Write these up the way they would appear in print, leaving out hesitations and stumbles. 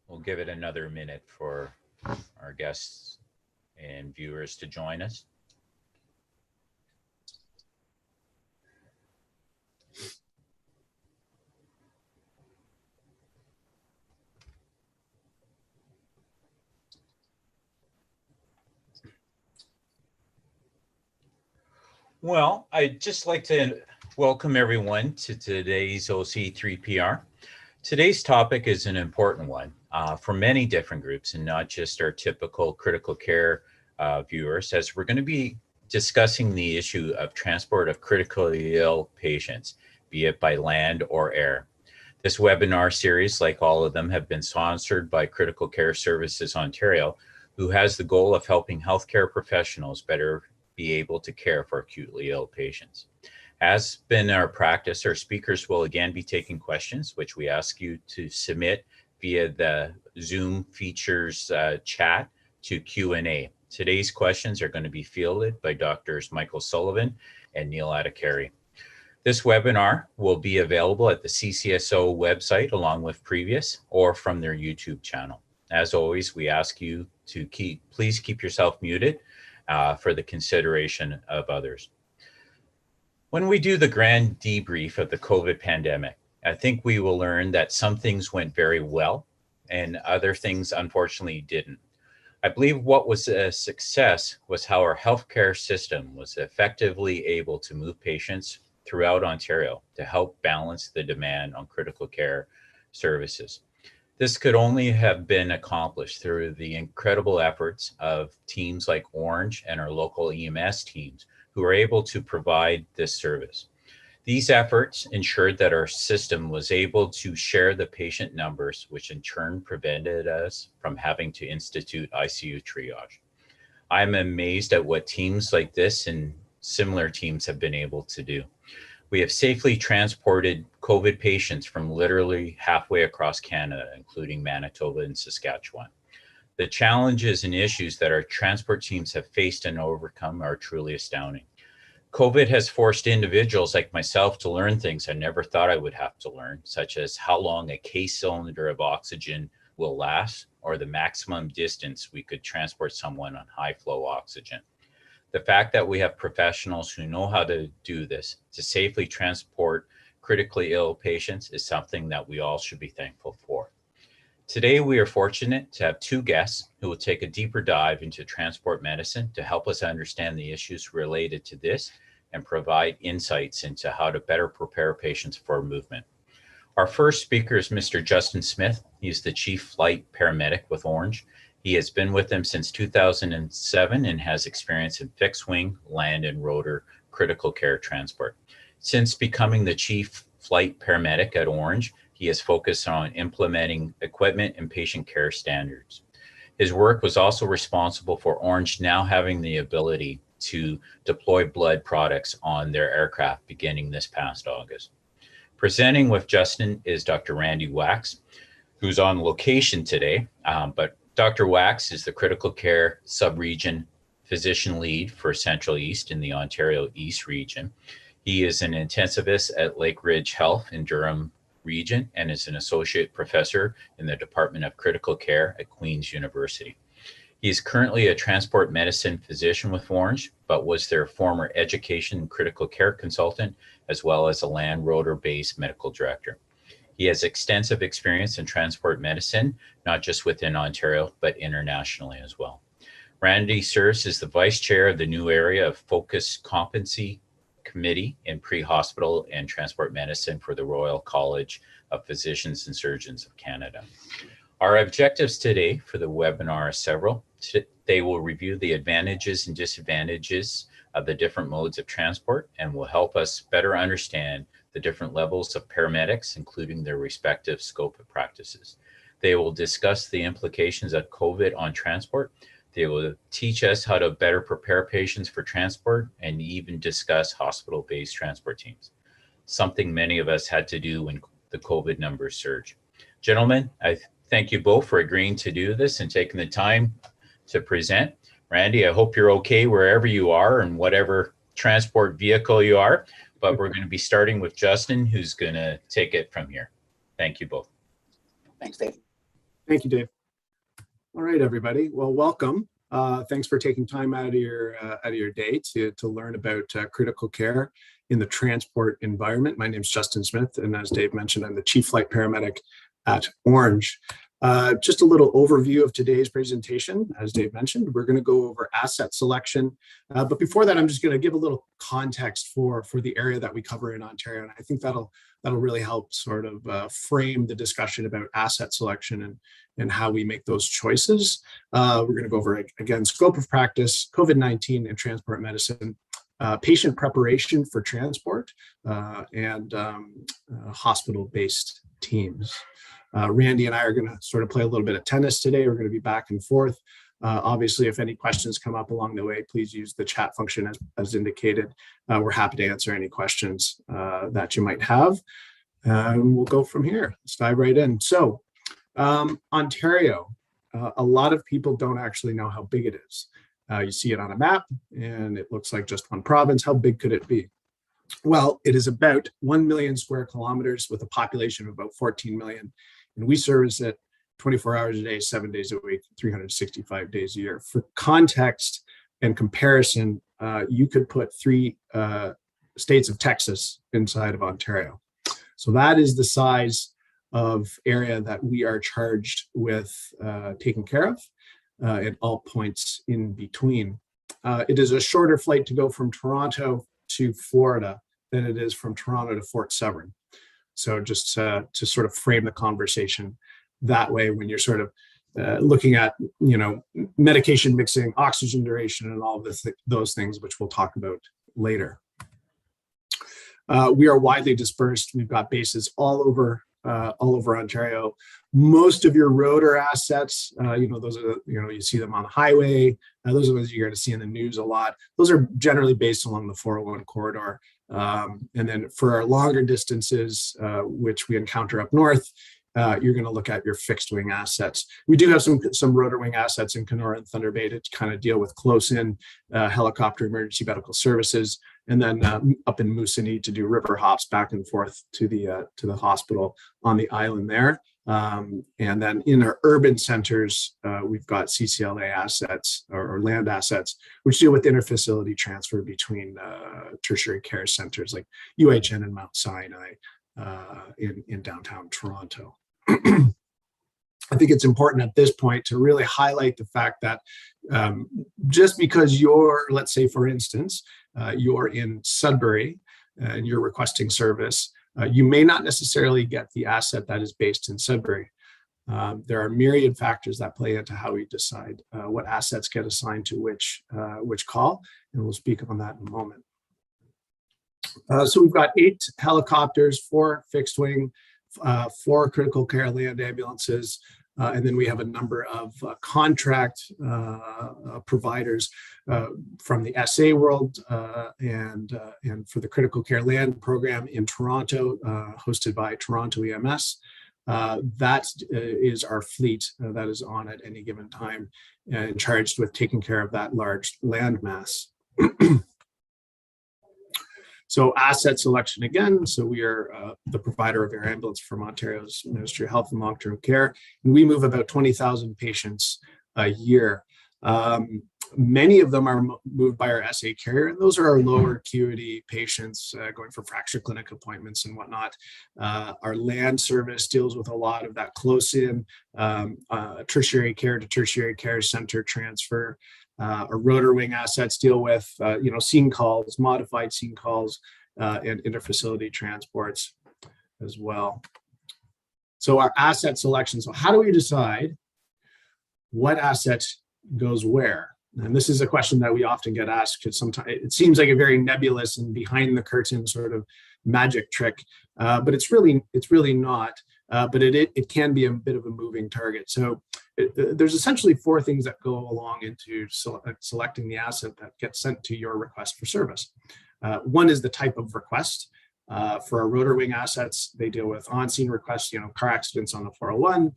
We'll give it another minute for our guests and viewers to join us. Well, I'd just like to welcome everyone to today's OC3PR. Today's topic is an important one for many different groups and not just our typical critical care viewers, as we're going to be discussing the issue of transport of critically ill patients, be it by land or air. This webinar series, like all of them, have been sponsored by Critical Care Services Ontario, who has the goal of helping healthcare professionals better be able to care for acutely ill patients. As been our practice, our speakers will again be taking questions, which we ask you to submit via the Zoom features chat to Q&A. Today's questions are going to be fielded by Drs. Michael Sullivan and Neil Adhikari. This webinar will be available at the CCSO website along with previous or from their YouTube channel. As always, we ask you to please keep yourself muted for the consideration of others. When we do the grand debrief of the COVID pandemic, I think we will learn that some things went very well and other things unfortunately didn't. I believe what was a success was how our healthcare system was effectively able to move patients throughout Ontario to help balance the demand on critical care services. This could only have been accomplished through the incredible efforts of teams like Ornge and our local EMS teams who were able to provide this service. These efforts ensured that our system was able to share the patient numbers, which in turn prevented us from having to institute ICU triage. I'm amazed at what teams like this and similar teams have been able to do. We have safely transported COVID patients from literally halfway across Canada, including Manitoba and Saskatchewan. The challenges and issues that our transport teams have faced and overcome are truly astounding. COVID has forced individuals like myself to learn things I never thought I would have to learn, such as how long a case cylinder of oxygen will last, or the maximum distance we could transport someone on high flow oxygen. The fact that we have professionals who know how to do this to safely transport critically ill patients is something that we all should be thankful for. Today, we are fortunate to have two guests who will take a deeper dive into transport medicine to help us understand the issues related to this and provide insights into how to better prepare patients for movement. Our first speaker is Mr. Justin Smith. He's the Chief Flight Paramedic with Ornge. He has been with them since 2007 and has experience in fixed wing, land, and rotor critical care transport. Since becoming the Chief Flight Paramedic at Ornge, he has focused on implementing equipment and patient care standards. His work was also responsible for Ornge now having the ability to deploy blood products on their aircraft beginning this past August. Presenting with Justin is Dr. Randy Wax, who's on location today, but Dr. Wax is the critical care sub-region physician lead for Central East in the Ontario East region. He is an intensivist at Lakeridge Health in Durham region and is an associate professor in the Department of Critical Care at Queen's University. He is currently a transport medicine physician with Ornge, but was their former education and critical care consultant, as well as a land rotor-based medical director. He has extensive experience in transport medicine, not just within Ontario, but internationally as well. Randy serves as the vice chair of the new area of Focus Competency Committee in Pre-Hospital and Transport Medicine for the Royal College of Physicians and Surgeons of Canada. Our objectives today for the webinar are several. They will review the advantages and disadvantages of the different modes of transport and will help us better understand the different levels of paramedics, including their respective scope of practices. They will discuss the implications of COVID on transport. They will teach us how to better prepare patients for transport and even discuss hospital-based transport teams, something many of us had to do when the COVID numbers surged. Gentlemen, I thank you both for agreeing to do this and taking the time to present. Randy, I hope you're okay wherever you are and whatever transport vehicle you are. But we're going to be starting with Justin, who's going to take it from here. Thank you both. Thanks, Dave. Thank you, Dave. All right, everybody. Well, welcome. Thanks for taking time out of your day to learn about critical care in the transport environment. My name is Justin Smith, and as Dave mentioned, I'm the Chief Flight Paramedic at Ornge. Just a little overview of today's presentation. As Dave mentioned, we're going to go over asset selection. But before that, I'm just going to give a little context for the area that we cover in Ontario. And I think that'll really help sort of frame the discussion about asset selection and how we make those choices. We're going to go over, again, scope of practice, COVID-19 and transport medicine, patient preparation for transport, and hospital-based teams. Randy and I are going to sort of play a little bit of tennis today. We're going to be back and forth. Obviously, if any questions come up along the way, please use the chat function as indicated. We're happy to answer any questions that you might have. And we'll go from here. Let's dive right in. So, Ontario, a lot of people don't actually know how big it is. You see it on a map, and it looks like just one province. How big could it be? Well, it is about 1 million square kilometers with a population of about 14 million. And we service it 24 hours a day, 7 days a week, 365 days a year. For context and comparison, you could put 3 states of Texas inside of Ontario. So that is the size of area that we are charged with taking care of at all points in between. It is a shorter flight to go from Toronto to Florida than it is from Toronto to Fort Severn. So just to sort of frame the conversation that way, when you're sort of looking at, medication mixing, oxygen duration, and all of those things, which we'll talk about later. We are widely dispersed. We've got bases all over Ontario. Most of your rotor assets, those are, you see them on the highway. Those are the ones you're going to see in the news a lot. Those are generally based along the 401 corridor. And then for our longer distances, which we encounter up north, you're going to look at your fixed wing assets. We do have some rotor wing assets in Kenora and Thunder Bay to kind of deal with close-in helicopter emergency medical services, and then up in Moosonee to do river hops back and forth to the hospital on the island there. And then in our urban centers, we've got CCLA assets or land assets, which deal with interfacility transfer between tertiary care centers like UHN and Mount Sinai in downtown Toronto. I think it's important at this point to really highlight the fact that just because let's say, for instance, you're in Sudbury and you're requesting service, you may not necessarily get the asset that is based in Sudbury. There are myriad factors that play into how we decide what assets get assigned to which call, and we'll speak on that in a moment. So we've got 8 helicopters, 4 fixed wing, 4 critical care land ambulances, and then we have a number of contract providers from the SA world and for the critical care land program in Toronto, hosted by Toronto EMS. That is our fleet that is on at any given time and charged with taking care of that large land mass. So asset selection again. So we are the provider of air ambulance from Ontario's Ministry of Health and Long-Term Care, and we move about 20,000 patients a year. Many of them are moved by our SA carrier, and those are our lower acuity patients going for fracture clinic appointments and whatnot. Our land service deals with a lot of that close-in tertiary care to tertiary care center transfer. Our rotor wing assets deal with, scene calls, modified scene calls, and interfacility transports as well. So our asset selection. So how do we decide what asset goes where? And this is a question that we often get asked because sometimes it seems like a very nebulous and behind the curtain sort of magic trick, but it's really not. But it can be a bit of a moving target. So there's essentially 4 things that go along into selecting the asset that gets sent to your request for service. One is the type of request. For our rotor wing assets, they deal with on-scene requests, car accidents on the 401.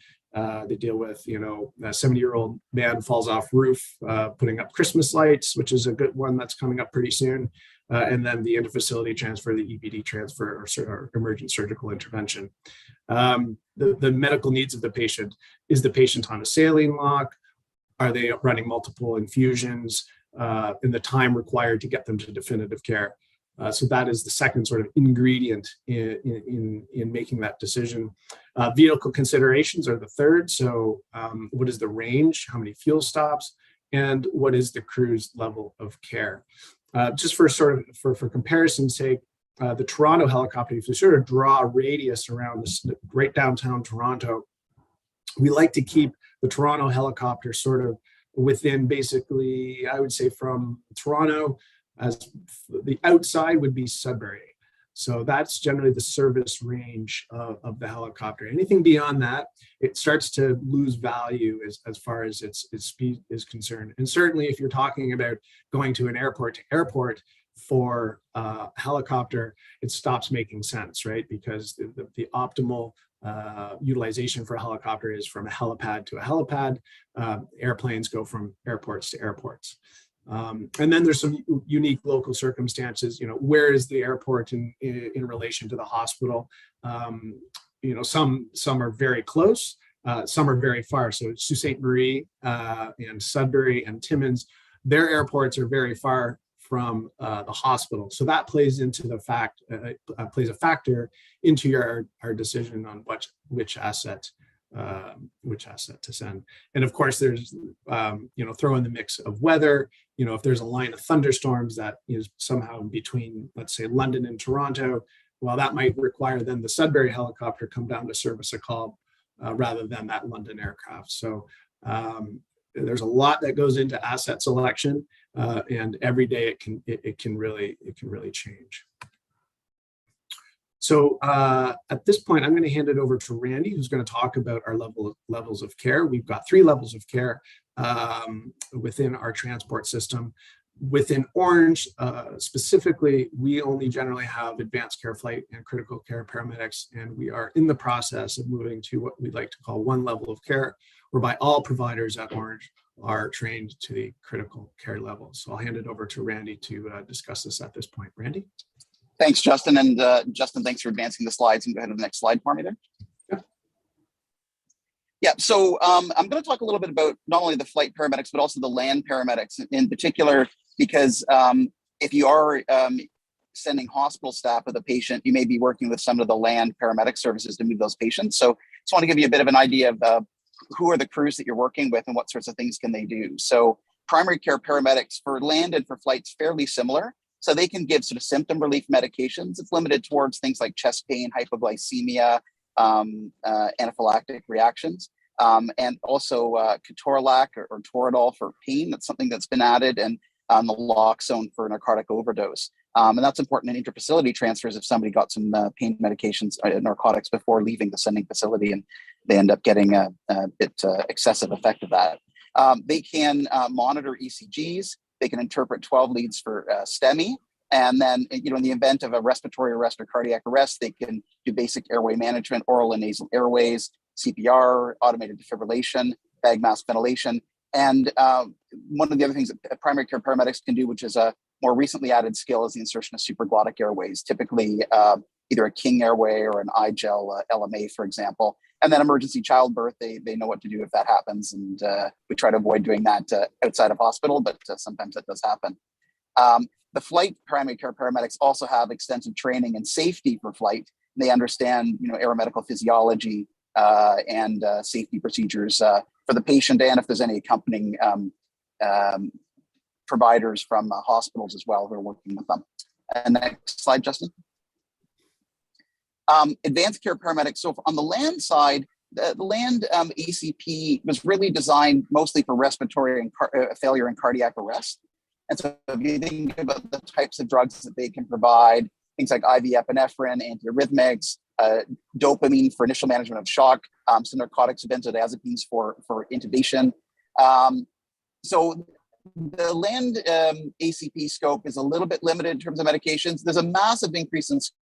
They deal with, a 70-year-old man falls off roof, putting up Christmas lights, which is a good one that's coming up pretty soon. and then the interfacility transfer, the EPD transfer, or emergent surgical intervention. The medical needs of the patient. Is the patient on a saline lock? Are they running multiple infusions? In the time required to get them to definitive care. So that is the second sort of ingredient in making that decision. Vehicle considerations are the third. So what is the range? How many fuel stops? And what is the crew's level of care? Just for comparison's sake, the Toronto helicopter, if you sort of draw a radius around this, right downtown Toronto, we like to keep the Toronto helicopter sort of within, basically, I would say from Toronto, as the outside would be Sudbury. So that's generally the service range of the helicopter. Anything beyond that, it starts to lose value as far as its speed is concerned. And certainly if you're talking about going to an airport to airport for a helicopter, it stops making sense, right? Because the optimal utilization for a helicopter is from a helipad to a helipad. Airplanes go from airports to airports. And then there's some unique local circumstances. Where is the airport in relation to the hospital? Some are very close, some are very far. So Sault Ste. Marie and Sudbury and Timmins, their airports are very far from the hospital. So that plays into plays a factor into our decision on which asset to send. And of course, there's throw in the mix of weather. If there's a line of thunderstorms that is somehow between, let's say, London and Toronto, well, that might require then the Sudbury helicopter come down to service a call rather than that London aircraft. So there's a lot that goes into asset selection, and every day it can really change. So at this point, I'm going to hand it over to Randy, who's going to talk about our levels of care. We've got 3 levels of care within our transport system. Within Ornge, specifically, we only generally have advanced care flight and critical care paramedics, and we are in the process of moving to what we'd like to call 1 level of care, whereby all providers at Ornge are trained to the critical care level. So I'll hand it over to Randy to discuss this at this point. Randy? Thanks, Justin. And Justin, thanks for advancing the slides. And go ahead to the next slide for me there. Yeah, so I'm going to talk a little bit about not only the flight paramedics, but also the land paramedics in particular, because if you are sending hospital staff with a patient, you may be working with some of the land paramedic services to move those patients. So just want to give you a bit of an idea of who are the crews that you're working with and what sorts of things can they do. So primary care paramedics for land and for flights, fairly similar. So they can give sort of symptom relief medications. It's limited towards things like chest pain, hypoglycemia, anaphylactic reactions, and also ketorolac or Toradol for pain. That's something that's been added, and naloxone for narcotic overdose. And that's important in interfacility transfers if somebody got some pain medications, narcotics before leaving the sending facility, and they end up getting a bit excessive effect of that. They can monitor ECGs. They can interpret 12 leads for STEMI. And then, in the event of a respiratory arrest or cardiac arrest, they can do basic airway management, oral and nasal airways, CPR, automated defibrillation, bag mask ventilation. And one of the other things that primary care paramedics can do, which is a more recently added skill, is the insertion of supraglottic airways, typically either a King airway or an iGel LMA, for example. And then emergency childbirth, they know what to do if that happens. And we try to avoid doing that outside of hospital, but sometimes that does happen. The flight primary care paramedics also have extensive training and safety for flight. They understand, aeromedical physiology and safety procedures for the patient, and if there's any accompanying providers from hospitals as well who are working with them. And next slide, Justin. Advanced care paramedics. So on the land side, the land ACP was really designed mostly for respiratory and failure and cardiac arrest. And so if you think about the types of drugs that they can provide, things like IV epinephrine, antiarrhythmics, dopamine for initial management of shock, some narcotics, benzodiazepines for intubation. So the land ACP scope is a little bit limited in terms of medications. There's a massive increase in scope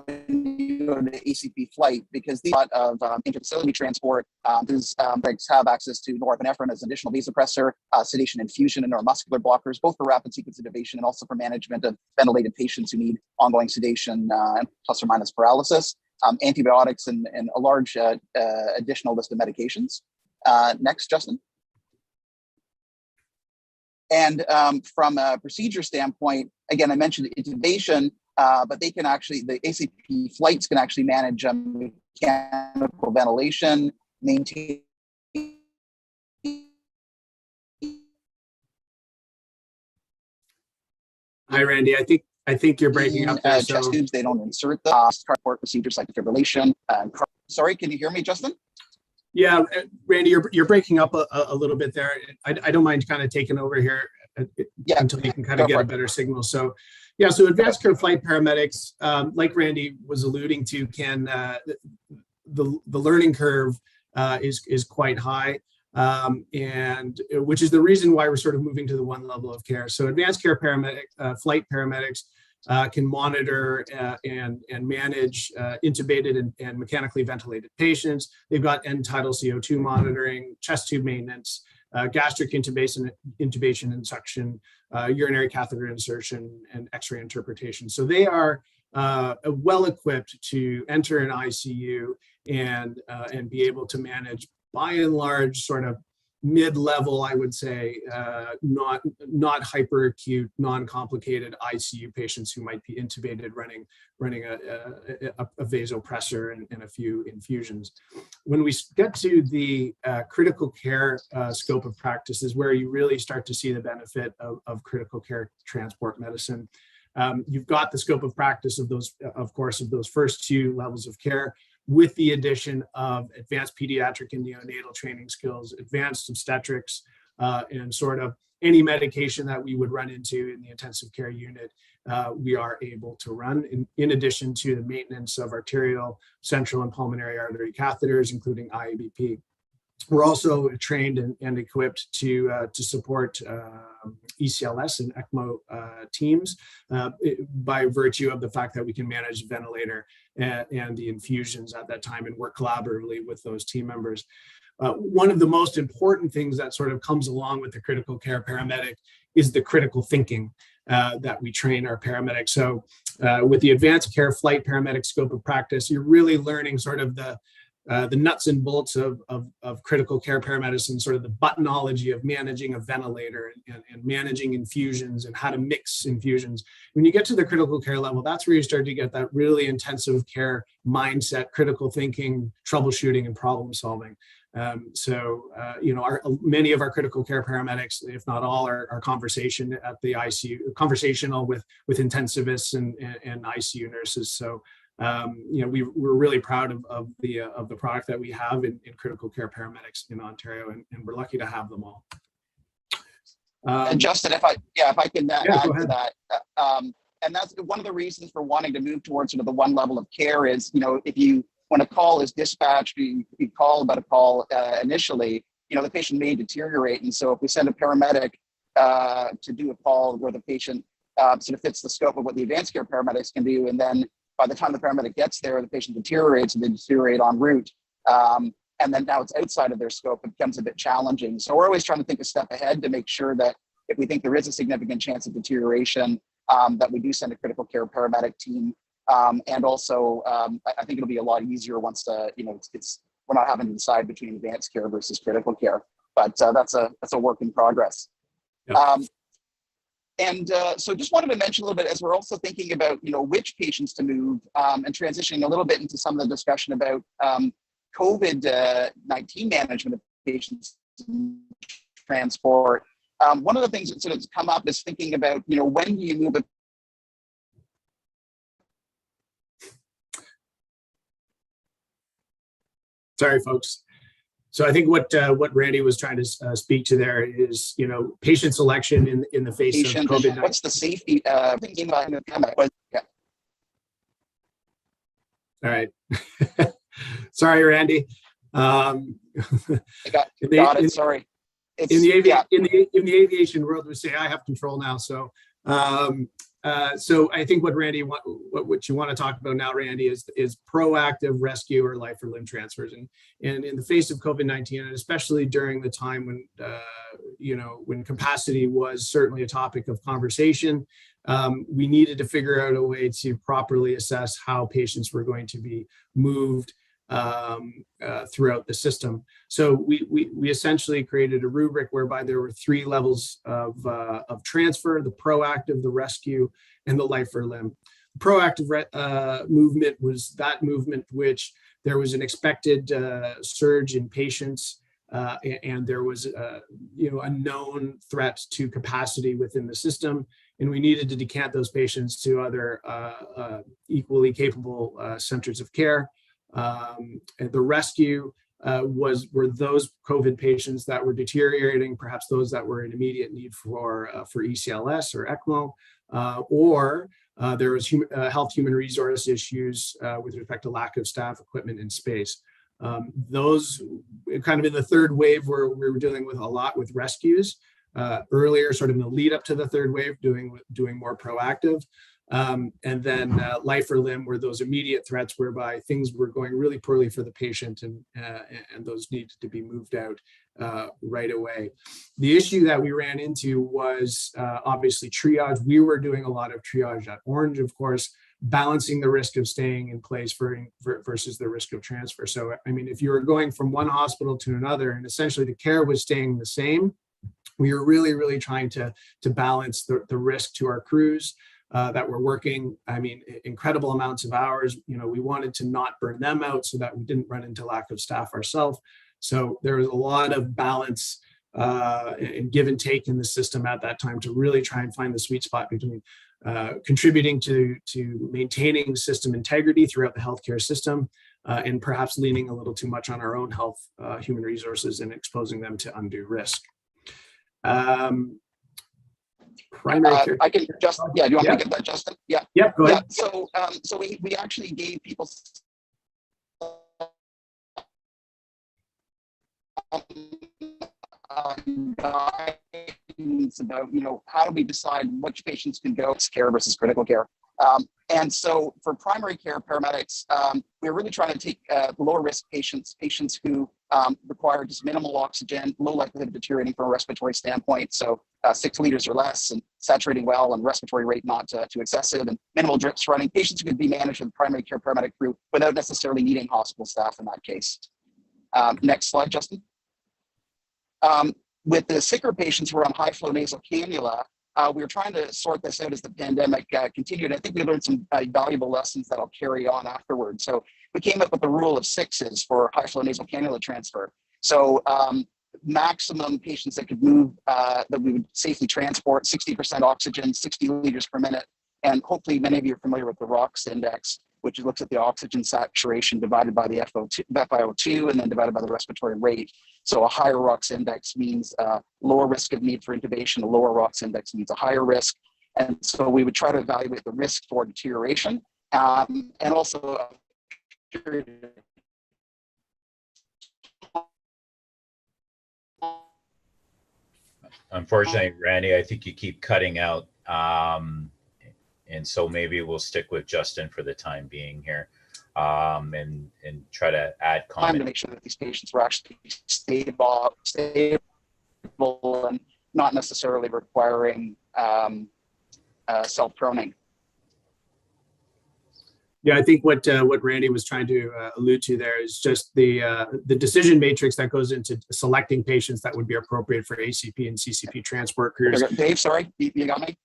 when go to ACP flight because the lot of interfacility transport these breaks have access to norepinephrine as an additional vasopressor, sedation infusion, and neuromuscular blockers, both for rapid sequence intubation and also for management of ventilated patients who need ongoing sedation plus or minus paralysis, antibiotics, and a large additional list of medications. Next, Justin. And from a procedure standpoint, again, I mentioned intubation, but they can actually, the ACP flights can actually manage mechanical ventilation, maintain. Hi, Randy. I think you're breaking up there. Chest tubes, they don't insert the transport procedures like defibrillation. Sorry, can you hear me, Justin? Yeah, Randy, you're breaking up a little bit there. I don't mind kind of taking over here until you can kind of get a better signal. So, yeah, so advanced care flight paramedics, like Randy was alluding to, can the learning curve is quite high, and which is the reason why we're sort of moving to the one level of care. So advanced care flight paramedics can monitor and manage intubated and mechanically ventilated patients. They've got end-tidal CO2 monitoring, chest tube maintenance, gastric intubation and suction, urinary catheter insertion, and X-ray interpretation. So they are well equipped to enter an ICU and be able to manage, by and large, sort of mid-level, I would say, not hyperacute, non-complicated ICU patients who might be intubated, running a vasopressor and a few infusions. When we get to the critical care scope of practice is where you really start to see the benefit of critical care transport medicine. You've got the scope of practice of those, of course, of those first two levels of care, with the addition of advanced pediatric and neonatal training skills, advanced obstetrics, and sort of any medication that we would run into in the intensive care unit, we are able to run, in addition to the maintenance of arterial, central, and pulmonary artery catheters, including IABP. We're also trained and equipped to support ECLS and ECMO teams by virtue of the fact that we can manage ventilator and the infusions at that time and work collaboratively with those team members. One of the most important things that sort of comes along with the critical care paramedic is the critical thinking that we train our paramedics. So with the advanced care flight paramedic scope of practice, you're really learning sort of the nuts and bolts of critical care paramedicine, sort of the buttonology of managing a ventilator and managing infusions and how to mix infusions. When you get to the critical care level, that's where you start to get that really intensive care mindset, critical thinking, troubleshooting, and problem solving. You know, many of our critical care paramedics, if not all, are conversation at the ICU, conversational with intensivists and ICU nurses. So you know, we're really proud of the product that we have in critical care paramedics in Ontario, and we're lucky to have them all. And Justin, if I can add to that, and that's one of the reasons for wanting to move towards sort of the one level of care is, you know, when a call is dispatched, you call about a call initially, you know, the patient may deteriorate, and so if we send a paramedic to do a call where the patient sort of fits the scope of what the advanced care paramedics can do, and then by the time the paramedic gets there, the patient deteriorates and they deteriorate en route. And then now it's outside of their scope, it becomes a bit challenging. So we're always trying to think a step ahead to make sure that if we think there is a significant chance of deterioration, that we do send a critical care paramedic team. And also, I think it'll be a lot easier once you know, we're not having to decide between advanced care versus critical care. But that's a work in progress. Yep. So just wanted to mention a little bit as we're also thinking about, you know, which patients to move and transitioning a little bit into some of the discussion about COVID-19 management of patients transport. One of the things that sort of come up is thinking about, you know, when do you move a Sorry, folks. So I think what Randy was trying to speak to there is, you know, patient selection in the face of COVID-19. What's the safety thinking about in the pandemic? Yeah. All right. Sorry, Randy. Got it. Sorry. In the aviation world, we say I have control now. So So I think what Randy, what you want to talk about now, Randy, is proactive rescue or life or limb transfers. And in the face of COVID-19, and especially during the time when, when capacity was certainly a topic of conversation, we needed to figure out a way to properly assess how patients were going to be moved throughout the system. So we essentially created a rubric whereby there were 3 levels of transfer: the proactive, the rescue, and the life or limb. The proactive movement was that movement which there was an expected surge in patients, and there was a known threat to capacity within the system, and we needed to decant those patients to other equally capable centers of care. And the rescue were those COVID patients that were deteriorating, perhaps those that were in immediate need for ECLS or ECMO, or there was health human resource issues with respect to lack of staff, equipment, and space. Those kind of in the third wave where we were dealing with a lot with rescues. Earlier, sort of in the lead up to the third wave, doing more proactive. And then life or limb were those immediate threats whereby things were going really poorly for the patient, and those needed to be moved out right away. The issue that we ran into was obviously triage. We were doing a lot of triage at Ornge, of course, balancing the risk of staying in place versus the risk of transfer. So, I mean, if you were going from one hospital to another and essentially the care was staying the same, we were really, really trying to balance the risk to our crews that were working, I mean, incredible amounts of hours. We wanted to not burn them out so that we didn't run into lack of staff ourselves. So there was a lot of balance and give and take in the system at that time to really try and find the sweet spot between contributing to maintaining system integrity throughout the healthcare system, and perhaps leaning a little too much on our own health human resources and exposing them to undue risk. Primary care. I can just, yeah, do you want me to get that, Justin? Yeah. Yeah, go ahead. So we actually gave people guidance about, how do we decide which patients can go to care versus critical care. And so for primary care paramedics, we're really trying to take lower risk patients who require just minimal oxygen, low likelihood of deteriorating from a respiratory standpoint. So 6 liters or less, and saturating well, and respiratory rate not too excessive, and minimal drips running. Patients who could be managed with primary care paramedic group without necessarily needing hospital staff in that case. Next slide, Justin. With the sicker patients who are on high flow nasal cannula, we were trying to sort this out as the pandemic continued. I think we learned some valuable lessons that'll carry on afterwards. So we came up with the rule of 6s for high flow nasal cannula transfer. So maximum patients that could move, that we would safely transport, 60% oxygen, 60 liters per minute. And hopefully many of you are familiar with the ROX index, which looks at the oxygen saturation divided by the FiO2 and then divided by the respiratory rate. So a higher ROX index means lower risk of need for intubation. A lower ROX index means a higher risk. And so we would try to evaluate the risk for deterioration, and also Unfortunately, Randy, I think you keep cutting out. And so maybe we'll stick with Justin for the time being here, and try to add comment. To make sure that these patients were actually stable and not necessarily requiring self-proning. Yeah, I think what Randy was trying to allude to there is just the decision matrix that goes into selecting patients that would be appropriate for ACP and CCP transport crews. Dave, sorry, you got me?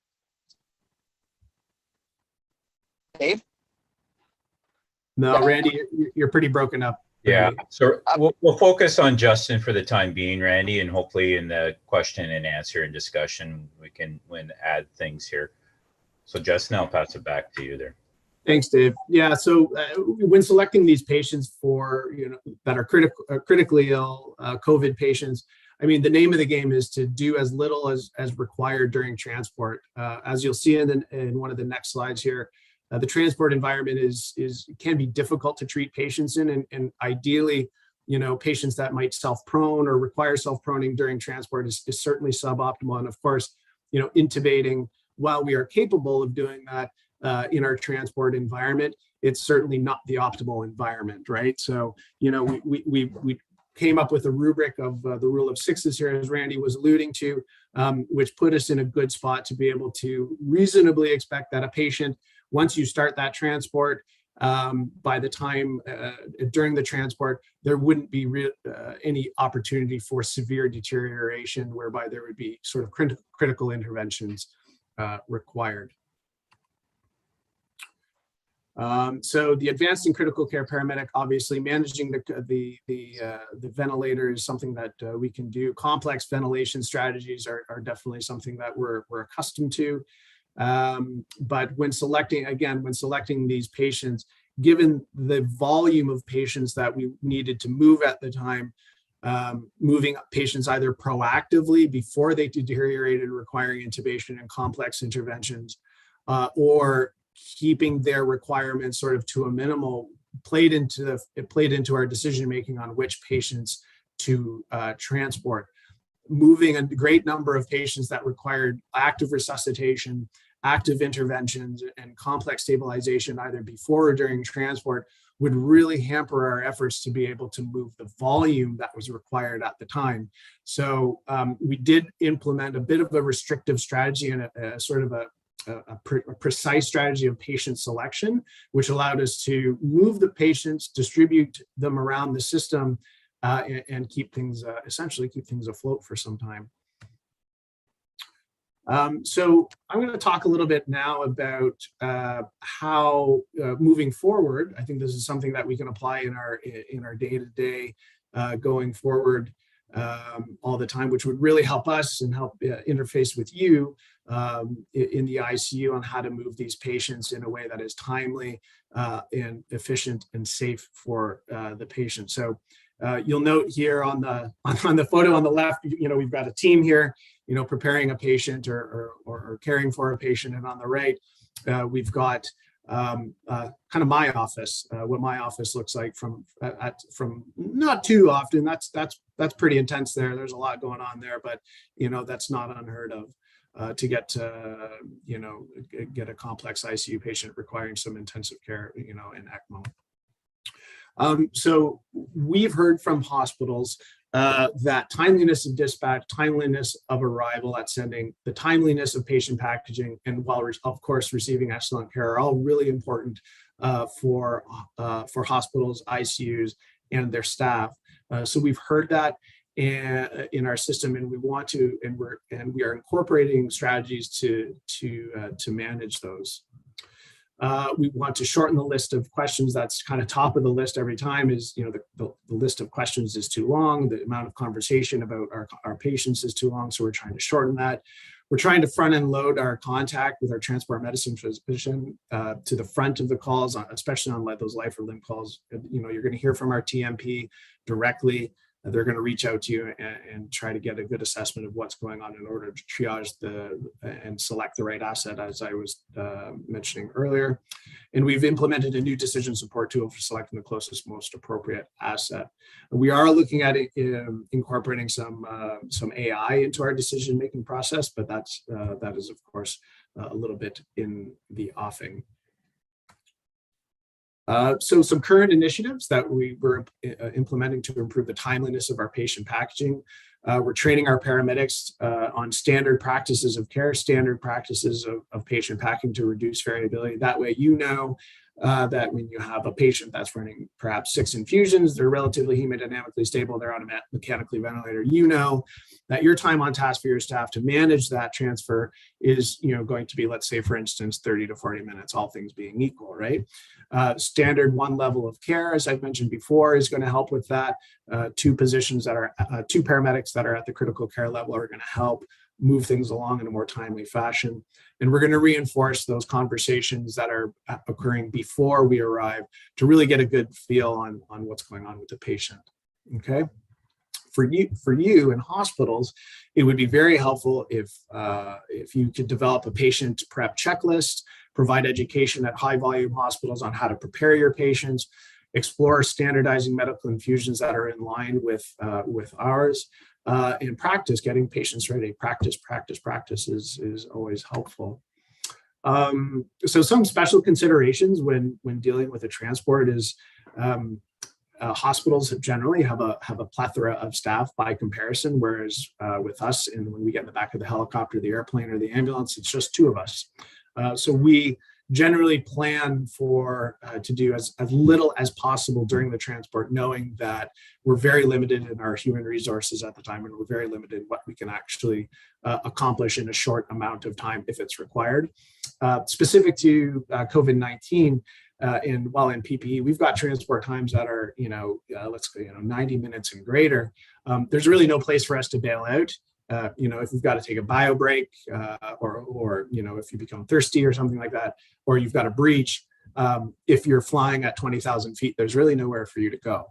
Dave? No, Randy, you're pretty broken up. Yeah, so we'll focus on Justin for the time being, Randy, and hopefully in the question and answer and discussion, we can add things here. So Justin, I'll pass it back to you there. Thanks, Dave. Yeah, so when selecting these patients for, that are critically ill COVID patients, I mean, the name of the game is to do as little as required during transport. As you'll see in one of the next slides here, the transport environment can be difficult to treat patients in, and ideally, patients that might self-prone or require self-proning during transport is certainly suboptimal. And of course, intubating while we are capable of doing that in our transport environment, it's certainly not the optimal environment, right? So, we came up with a rubric of the rule of sixes here, as Randy was alluding to, which put us in a good spot to be able to reasonably expect that a patient, once you start that transport, by the time during the transport, there wouldn't be any opportunity for severe deterioration, whereby there would be sort of critical interventions required. So the advanced and critical care paramedic, obviously managing the ventilator is something that we can do. Complex ventilation strategies are definitely something that we're accustomed to. But when selecting these patients, given the volume of patients that we needed to move at the time, moving patients either proactively before they deteriorated, requiring intubation and complex interventions, or keeping their requirements sort of to a minimal, played into our decision making on which patients to transport. Moving a great number of patients that required active resuscitation, active interventions, and complex stabilization either before or during transport would really hamper our efforts to be able to move the volume that was required at the time. So we did implement a bit of a restrictive strategy and a sort of a precise strategy of patient selection, which allowed us to move the patients, distribute them around the system, and keep things essentially keep things afloat for some time. So I'm going to talk a little bit now about how moving forward. I think this is something that we can apply in our day-to-day going forward all the time, which would really help us and help interface with you in the ICU on how to move these patients in a way that is timely and efficient and safe for the patient. So you'll note here on the photo on the left, we've got a team here, preparing a patient or caring for a patient, and on the right, we've got kind of my office, what my office looks like from not too often. That's pretty intense there. There's a lot going on there, but that's not unheard of to get a complex ICU patient requiring some intensive care, in ECMO. So we've heard from hospitals that timeliness of dispatch, timeliness of arrival at sending, the timeliness of patient packaging, and while of course receiving excellent care are all really important for hospitals, ICUs, and their staff. So we've heard that in our system, and we are incorporating strategies to manage those. We want to shorten the list of questions. That's kind of top of the list every time. Is the list of questions is too long. The amount of conversation about our patients is too long. So we're trying to shorten that. We're trying to front end load our contact with our transport medicine physician to the front of the calls, especially on those life or limb calls. You're going to hear from our TMP directly. They're going to reach out to you and try to get a good assessment of what's going on in order to triage and select the right asset, as I was mentioning earlier. And we've implemented a new decision support tool for selecting the closest, most appropriate asset. We are looking at incorporating some AI into our decision-making process, but that is, of course, a little bit in the offing. So some current initiatives that we were implementing to improve the timeliness of our patient packaging. We're training our paramedics on standard practices of care, standard practices of patient packing to reduce variability. That way, that when you have a patient that's running perhaps 6 infusions, they're relatively hemodynamically stable, they're on a mechanically ventilator, that your time on task for your staff to manage that transfer is going to be, let's say, for instance, 30 to 40 minutes, all things being equal, right? Standard one level of care, as I've mentioned before, is going to help with that. 2 paramedics that are at the critical care level are going to help move things along in a more timely fashion. And we're going to reinforce those conversations that are occurring before we arrive to really get a good feel on what's going on with the patient. Okay. For you in hospitals, it would be very helpful if you could develop a patient prep checklist, provide education at high volume hospitals on how to prepare your patients, explore standardizing medical infusions that are in line with ours, and practice getting patients ready. Practice is always helpful. So some special considerations when dealing with a transport is hospitals generally have a plethora of staff by comparison, whereas with us, and when we get in the back of the helicopter, the airplane, or the ambulance, it's just two of us. So we generally plan for to do as little as possible during the transport, knowing that we're very limited in our human resources at the time, and we're very limited in what we can actually accomplish in a short amount of time if it's required. Specific to COVID-19, while in PPE, we've got transport times that are, let's go, 90 minutes and greater. There's really no place for us to bail out. If we've got to take a bio break, or if you become thirsty or something like that, or you've got a breach, if you're flying at 20,000 feet, there's really nowhere for you to go.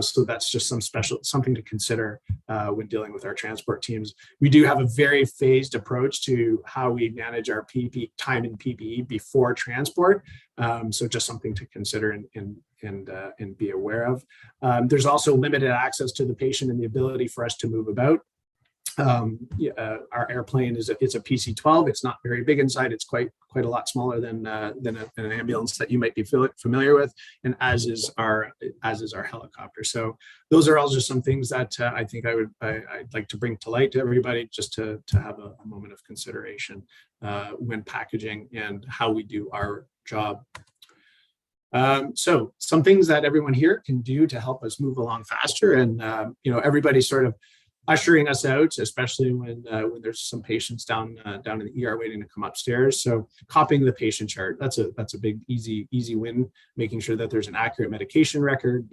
So that's just something to consider when dealing with our transport teams. We do have a very phased approach to how we manage our time in PPE before transport. So just something to consider and be aware of. There's also limited access to the patient and the ability for us to move about. Our airplane is a PC-12. It's not very big inside. It's quite a lot smaller than an ambulance that you might be familiar with, and as is our helicopter. So those are all just some things that I think I'd like to bring to light to everybody, just to have a moment of consideration when packaging and how we do our job. So some things that everyone here can do to help us move along faster, and everybody's sort of ushering us out, especially when there's some patients down in the ER waiting to come upstairs. So copying the patient chart, that's a big easy win. Making sure that there's an accurate medication record,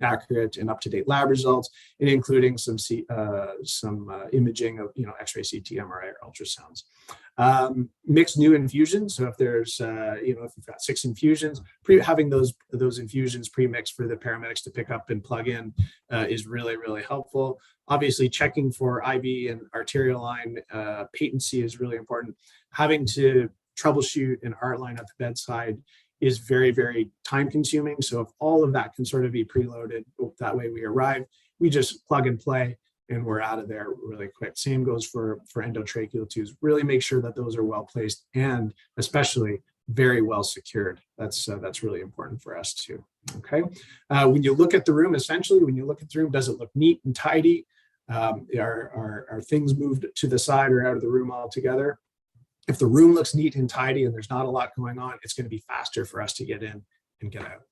accurate and up-to-date lab results, and including some imaging of X-ray, CT, MRI, or ultrasounds. Mix new infusions. So if there's if you've got 6 infusions, having those infusions pre-mixed for the paramedics to pick up and plug in is really, really helpful. Obviously, checking for IV and arterial line patency is really important. Having to troubleshoot an art line at the bedside is very, very time consuming. So if all of that can sort of be preloaded, that way we arrive, we just plug and play, and we're out of there really quick. Same goes for endotracheal tubes. Really make sure that those are well placed and especially very well secured. That's really important for us too. Okay. When you look at the room, does it look neat and tidy? Are things moved to the side or out of the room altogether? If the room looks neat and tidy and there's not a lot going on, it's going to be faster for us to get in and get out.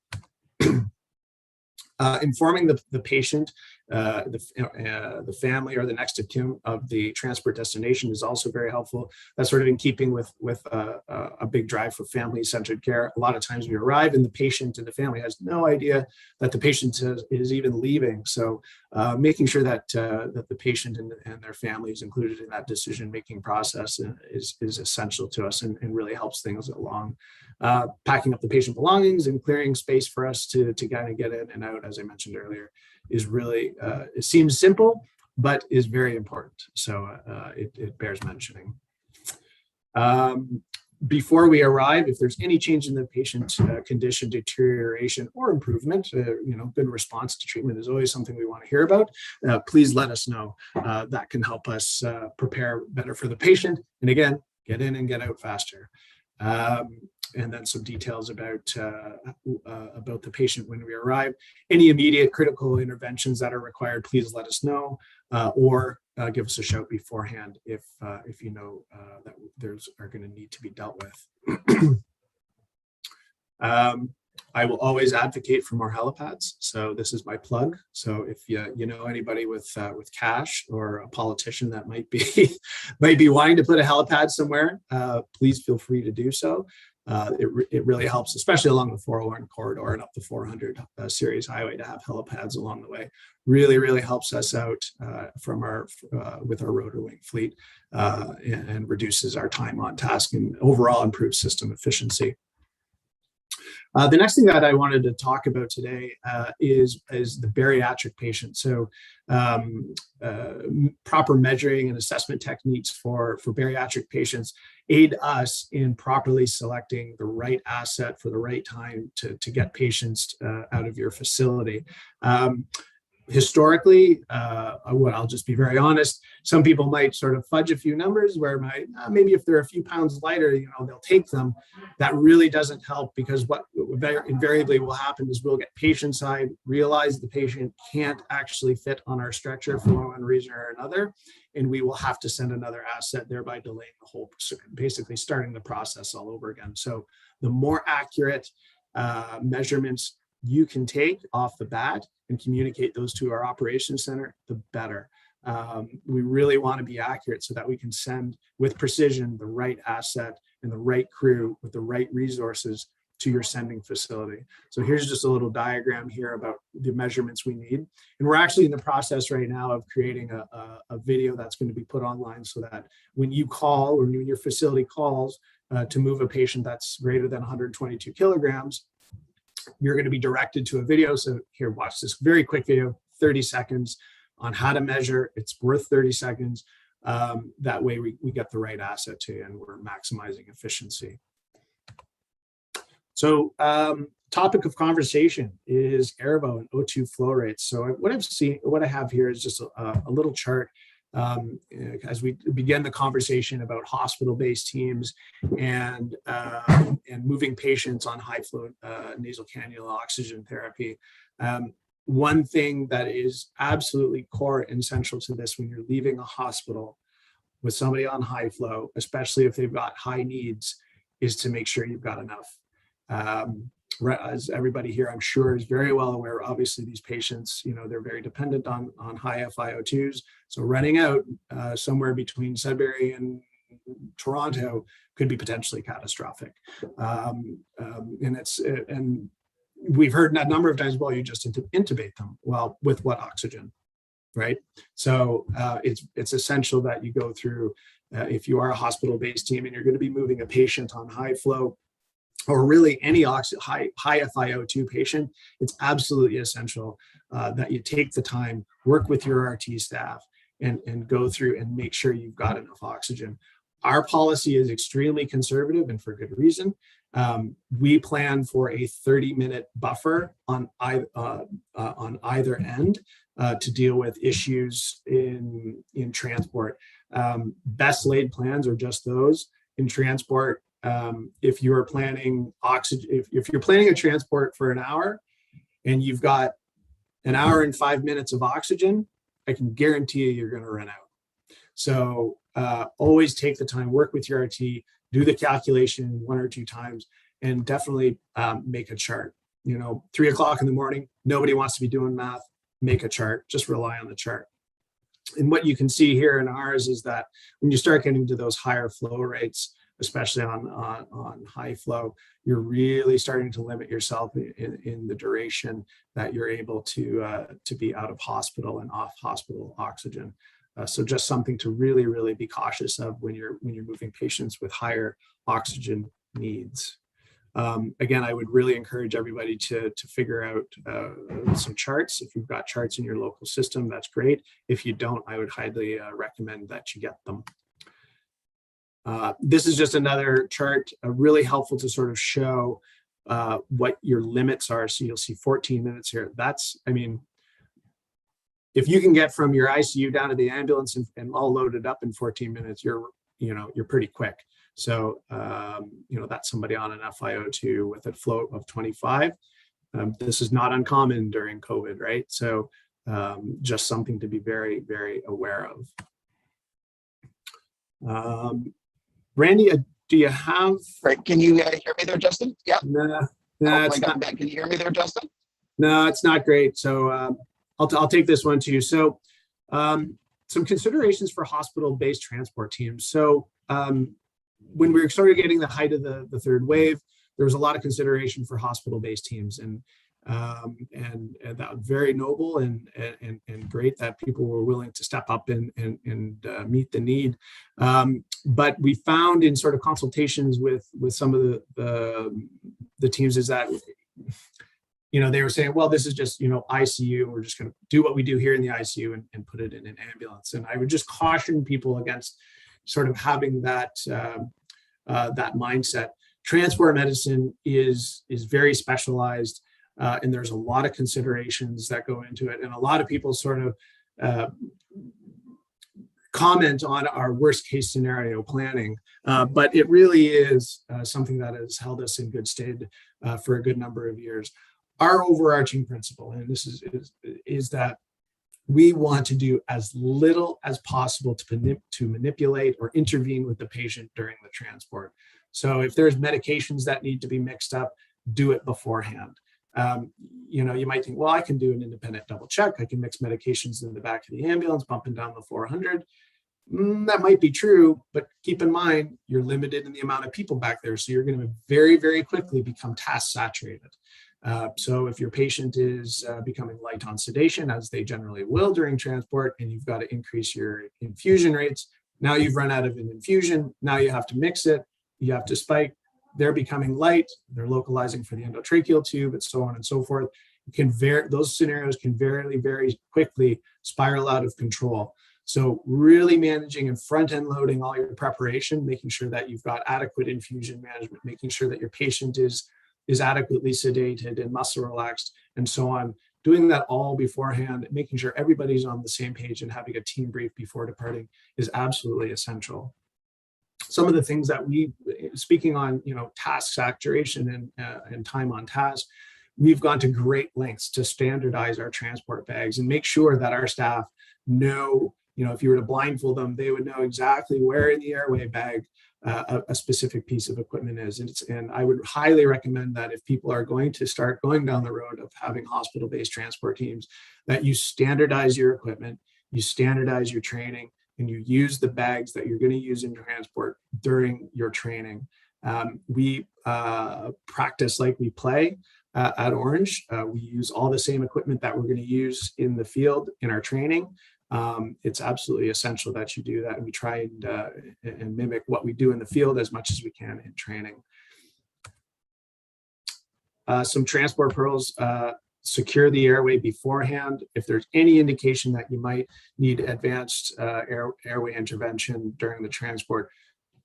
Informing the patient, the family, or the next of kin of the transport destination is also very helpful. That's sort of in keeping with a big drive for family-centered care. A lot of times we arrive and the patient and the family has no idea that the patient is even leaving. So making sure that the patient and their family is included in that decision-making process is essential to us and really helps things along. Packing up the patient belongings and clearing space for us to kind of get in and out, as I mentioned earlier, is really, it seems simple, but is very important. So it bears mentioning. Before we arrive, if there's any change in the patient condition, deterioration, or improvement, good response to treatment is always something we want to hear about. Please let us know. That can help us prepare better for the patient. And again, get in and get out faster. And then some details about the patient when we arrive. Any immediate critical interventions that are required, please let us know, or give us a shout beforehand if you know that those are going to need to be dealt with. I will always advocate for more helipads, so this is my plug. So if you know anybody with cash, or a politician that might be wanting to put a helipad somewhere, please feel free to do so. It really helps, especially along the 401 corridor and up the 400 series highway, to have helipads along the way. Really, really helps us out with our rotor wing fleet, and reduces our time on task and overall improves system efficiency. The next thing that I wanted to talk about today is the bariatric patient. So proper measuring and assessment techniques for bariatric patients aid us in properly selecting the right asset for the right time to get patients out of your facility. Historically, I'll just be very honest. Some people might sort of fudge a few numbers where maybe if they're a few pounds lighter, they'll take them. That really doesn't help, because what invariably will happen is we'll get patient side, realize the patient can't actually fit on our stretcher for one reason or another, and we will have to send another asset, thereby delaying the whole, basically starting the process all over again. So the more accurate measurements you can take off the bat and communicate those to our operations center, the better. We really want to be accurate so that we can send with precision the right asset and the right crew with the right resources to your sending facility. So here's just a little diagram here about the measurements we need. And we're actually in the process right now of creating a video that's going to be put online, so that when you call, or when your facility calls to move a patient that's greater than 122 kilograms, you're going to be directed to a video. So here, watch this very quick video, 30 seconds on how to measure. It's worth 30 seconds. That way we get the right asset to you and we're maximizing efficiency. So topic of conversation is airbo and O2 flow rates. So what I have here is just a little chart as we begin the conversation about hospital-based teams and moving patients on high flow nasal cannula oxygen therapy. One thing that is absolutely core and essential to this when you're leaving a hospital with somebody on high flow, especially if they've got high needs, is to make sure you've got enough. As everybody here, I'm sure, is very well aware, obviously these patients, they're very dependent on high FiO2s. So running out somewhere between Sudbury and Toronto could be potentially catastrophic. And we've heard a number of times, well, you just intubate them. Well, with what oxygen, right? So it's essential that you go through, if you are a hospital-based team and you're going to be moving a patient on high flow, or really any high FiO2 patient, it's absolutely essential that you take the time, work with your RT staff, and go through and make sure you've got enough oxygen. Our policy is extremely conservative, and for good reason. We plan for a 30-minute buffer on either end to deal with issues in transport. Best laid plans are just those. In transport, if you're planning oxygen, if you're planning a transport for an hour and you've got an hour and 5 minutes of oxygen, I can guarantee you're going to run out. So always take the time, work with your RT, do the calculation 1 or 2 times, and definitely make a chart. 3 o'clock in the morning, nobody wants to be doing math. Make a chart, just rely on the chart. And what you can see here in ours is that when you start getting to those higher flow rates, especially on high flow, you're really starting to limit yourself in the duration that you're able to be out of hospital and off hospital oxygen. So just something to really, really be cautious of when you're moving patients with higher oxygen needs. Again, I would really encourage everybody to figure out some charts. If you've got charts in your local system, that's great. If you don't, I would highly recommend that you get them. This is just another chart, really helpful to sort of show what your limits are. So you'll see 14 minutes here. If you can get from your ICU down to the ambulance and all loaded up in 14 minutes, you're pretty quick. So, that's somebody on an FiO2 with a float of 25. This is not uncommon during COVID, right? So just something to be very, very aware of. Randy, do you have? Right. Can you hear me there, Justin? Yeah. No, it's not. Can you hear me there, Justin? No, it's not great. So I'll take this one to you. So some considerations for hospital-based transport teams. So when we started getting the height of the third wave, there was a lot of consideration for hospital-based teams, and that was very noble and great that people were willing to step up and meet the need. But we found in sort of consultations with some of the teams is that they were saying, well, this is just ICU. We're just going to do what we do here in the ICU and put it in an ambulance. And I would just caution people against sort of having that mindset. Transport medicine is very specialized. And there's a lot of considerations that go into it. And a lot of people sort of comment on our worst case scenario planning, but it really is something that has held us in good stead for a good number of years. Our overarching principle, and this is that we want to do as little as possible to manipulate or intervene with the patient during the transport. So if there's medications that need to be mixed up, do it beforehand. You might think, well, I can do an independent double check. I can mix medications in the back of the ambulance, bumping down the 400. That might be true, but keep in mind, you're limited in the amount of people back there. So you're going to very, very quickly become task saturated. So if your patient is becoming light on sedation, as they generally will during transport, and you've got to increase your infusion rates, now you've run out of an infusion. Now you have to mix it. You have to spike. They're becoming light. They're localizing for the endotracheal tube, and so on and so forth. Those scenarios can very, very quickly spiral out of control. So really managing and front-end loading all your preparation, making sure that you've got adequate infusion management, making sure that your patient is adequately sedated and muscle relaxed, and so on. Doing that all beforehand, making sure everybody's on the same page and having a team brief before departing is absolutely essential. Some of the things that speaking on, task saturation and time on task, we've gone to great lengths to standardize our transport bags and make sure that our staff know, if you were to blindfold them, they would know exactly where in the airway bag a specific piece of equipment is. And I would highly recommend that if people are going to start going down the road of having hospital-based transport teams, that you standardize your equipment, you standardize your training, and you use the bags that you're going to use in transport during your training. We practice like we play at Ornge. We use all the same equipment that we're going to use in the field in our training. It's absolutely essential that you do that, and we try and mimic what we do in the field as much as we can in training. Some transport pearls: secure the airway beforehand. If there's any indication that you might need advanced airway intervention during the transport,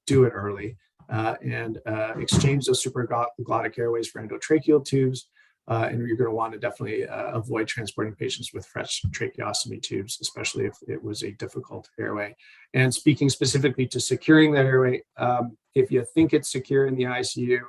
do it early, and exchange those supraglottic airways for endotracheal tubes. And you're going to want to definitely avoid transporting patients with fresh tracheostomy tubes, especially if it was a difficult airway. And speaking specifically to securing that airway, if you think it's secure in the ICU,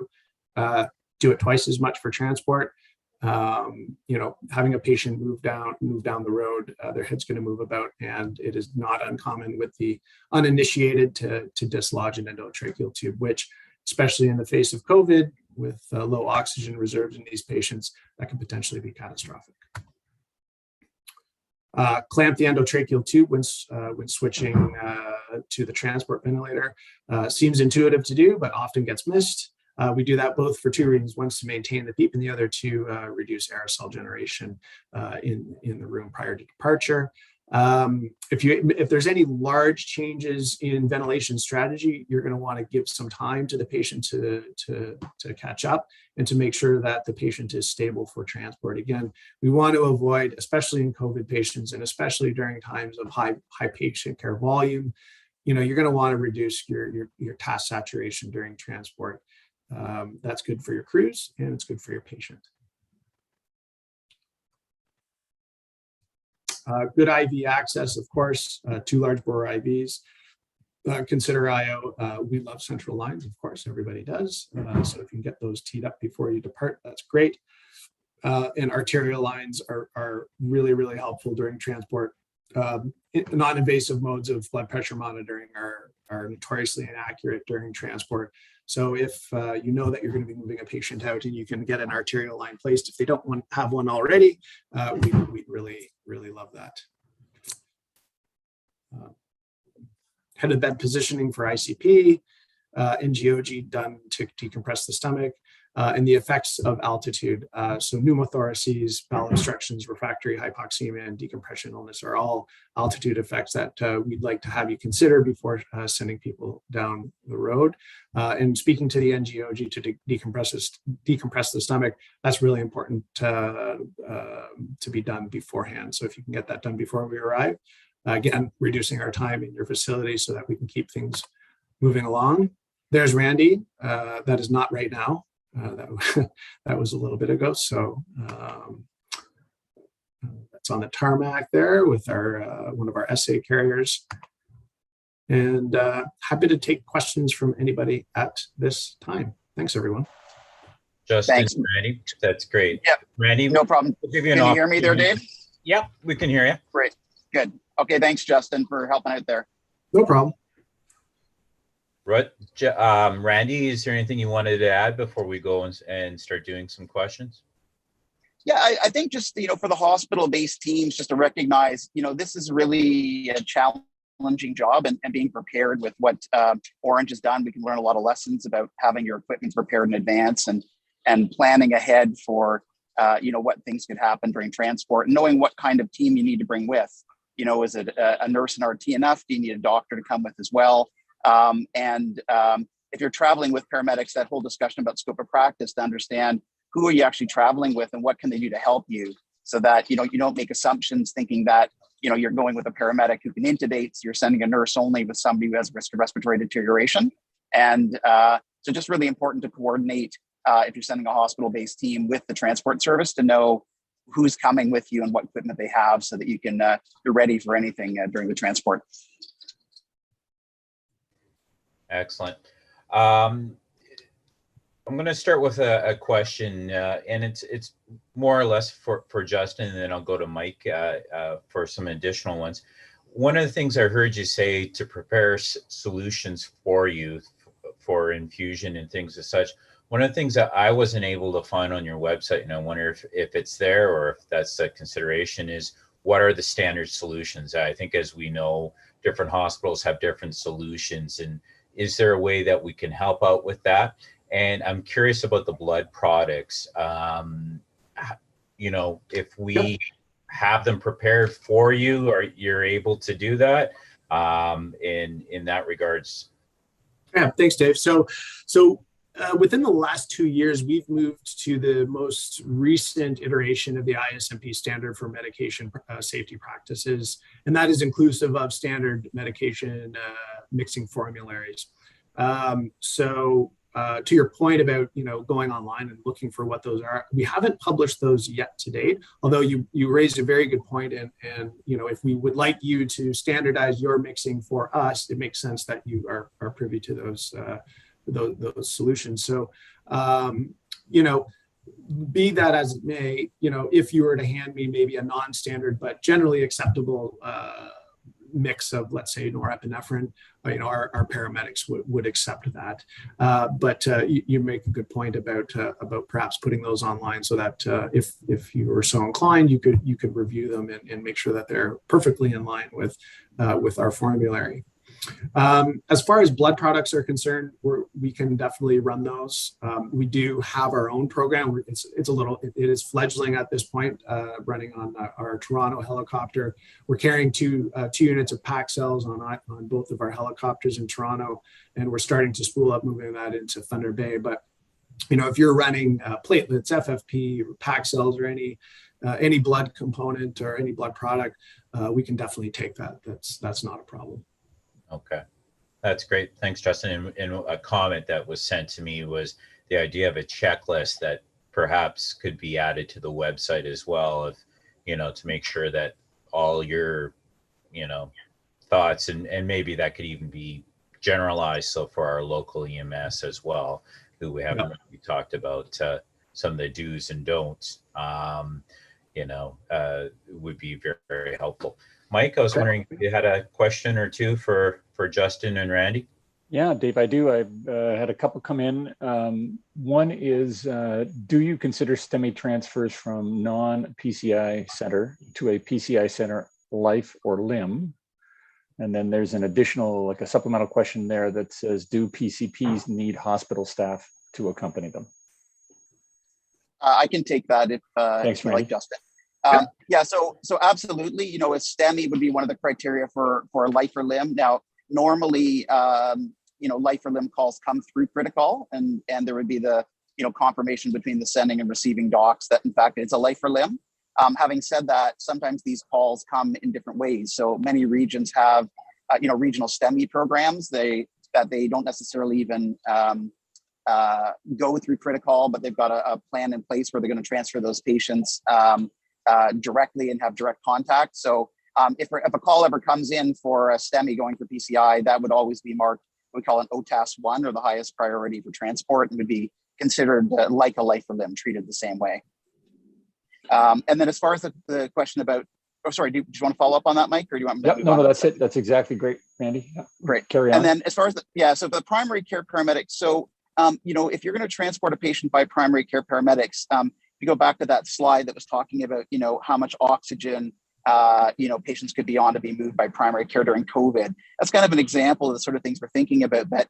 do it twice as much for transport. Having a patient move down the road, their head's going to move about, and it is not uncommon with the uninitiated to dislodge an endotracheal tube, which, especially in the face of COVID, with low oxygen reserves in these patients, that can potentially be catastrophic. Clamp the endotracheal tube when switching to the transport ventilator. Seems intuitive to do, but often gets missed. We do that both for two reasons: one, to maintain the PEEP, and the other to reduce aerosol generation in the room prior to departure. If there's any large changes in ventilation strategy, you're going to want to give some time to the patient to catch up and to make sure that the patient is stable for transport. Again, we want to avoid, especially in COVID patients and especially during times of high patient care volume, you're going to want to reduce your task saturation during transport. That's good for your crews and it's good for your patient. Good IV access, of course, 2 large bore IVs. Consider IO. We love central lines, of course, everybody does. So if you can get those teed up before you depart, that's great. And arterial lines are really, really helpful during transport. Non-invasive modes of blood pressure monitoring are notoriously inaccurate during transport. So if you know that you're going to be moving a patient out and you can get an arterial line placed, if they don't have one already, we'd really, really love that. Head of bed positioning for ICP, NGOG done to decompress the stomach, and the effects of altitude. So pneumothoraces, bowel obstructions, refractory hypoxemia, and decompression illness are all altitude effects that we'd like to have you consider before sending people down the road. And speaking to the NGOG to decompress the stomach, that's really important to be done beforehand. So if you can get that done before we arrive, again, reducing our time in your facility so that we can keep things moving along. There's Randy. That is not right now. that was a little bit ago. So that's on the tarmac there with our one of our SA carriers. And happy to take questions from anybody at this time. Thanks, everyone. Justin, Thanks. Randy, that's great. Yep. Randy, No problem. we'll give you Can you hear me there, Dave? Yep, we can hear you. Great. Good. Okay. Thanks, Justin, for helping out there. No problem. Randy, is there anything you wanted to add before we go and start doing some questions? Yeah, I think just, for the hospital-based teams, just to recognize, this is really a challenging job, and being prepared with what Ornge has done. We can learn a lot of lessons about having your equipment prepared in advance and planning ahead for, what things could happen during transport, and knowing what kind of team you need to bring with. Is it a nurse and RT enough? Do you need a doctor to come with as well? If you're traveling with paramedics, that whole discussion about scope of practice, to understand who are you actually traveling with and what can they do to help you, so that you don't make assumptions thinking that you're going with a paramedic who can intubate. So you're sending a nurse only with somebody who has risk of respiratory deterioration. And so just really important to coordinate if you're sending a hospital-based team with the transport service, to know who's coming with you and what equipment they have, so that you can you're ready for anything during the transport. Excellent. I'm going to start with a question, and it's more or less for Justin, and then I'll go to Mike for some additional ones. One of the things I heard you say to prepare solutions for you for infusion and things as such. One of the things that I wasn't able to find on your website, and I wonder if it's there or if that's a consideration, is what are the standard solutions? I think, as we know, different hospitals have different solutions, and is there a way that we can help out with that? And I'm curious about the blood products. If we have them prepared for you, or you're able to do that in that regards. Yeah, thanks, Dave. So within the last 2 years, we've moved to the most recent iteration of the ISMP standard for medication safety practices, and that is inclusive of standard medication mixing formularies. To your point about going online and looking for what those are, we haven't published those yet to date. Although you raised a very good point, and if we would like you to standardize your mixing for us, it makes sense that you are privy to those solutions. So be that as it may, if you were to hand me maybe a non-standard but generally acceptable mix of, let's say, norepinephrine, our paramedics would accept that. But you make a good point about perhaps putting those online, so that if you were so inclined, you could review them and make sure that they're perfectly in line with our formulary. As far as blood products are concerned, we can definitely run those. We do have our own program. It is fledgling at this point, running on our Toronto helicopter. We're carrying two units of pack cells on both of our helicopters in Toronto, and we're starting to spool up moving that into Thunder Bay. But if you're running platelets, FFP, pack cells, or any blood component or any blood product, we can definitely take that. That's not a problem. Okay, that's great. Thanks, Justin. And a comment that was sent to me was the idea of a checklist that perhaps could be added to the website as well, to make sure that all your, thoughts, and maybe that could even be generalized. So for our local EMS as well, who we haven't really talked about some of the do's and don'ts, would be very, very helpful. Mike, I was wondering if you had a question or two for Justin and Randy. Yeah, Dave, I do. I've had a couple come in. One is, do you consider STEMI transfers from non-PCI center to a PCI center life or limb? And then there's an additional, like a supplemental question there that says, do PCPs need hospital staff to accompany them? I can take that if you like, Justin. So absolutely, a STEMI would be one of the criteria for life or limb. Now, normally, life or limb calls come through critical, and there would be the, confirmation between the sending and receiving docs that in fact it's a life or limb. Having said that, sometimes these calls come in different ways. So many regions have, regional STEMI programs that they don't necessarily even go through critical, but they've got a plan in place where they're going to transfer those patients directly and have direct contact. So if a call ever comes in for a STEMI going for PCI, that would always be marked, we call an OTAS 1, or the highest priority for transport, and would be considered like a life or limb, treated the same way. And then as far as the question about, oh, sorry, do you want to follow up on that, Mike, or do you want me to move on? No, that's it. That's exactly great, Randy. Great. Carry on. And then as far as so the primary care paramedics, so, if you're going to transport a patient by primary care paramedics, if you go back to that slide that was talking about, how much oxygen, patients could be on to be moved by primary care during COVID. That's kind of an example of the sort of things we're thinking about, that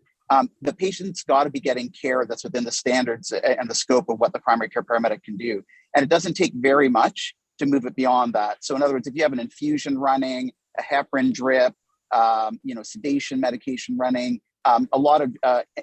the patient's got to be getting care that's within the standards and the scope of what the primary care paramedic can do. And it doesn't take very much to move it beyond that. So in other words, if you have an infusion running, a heparin drip, sedation medication running, a lot of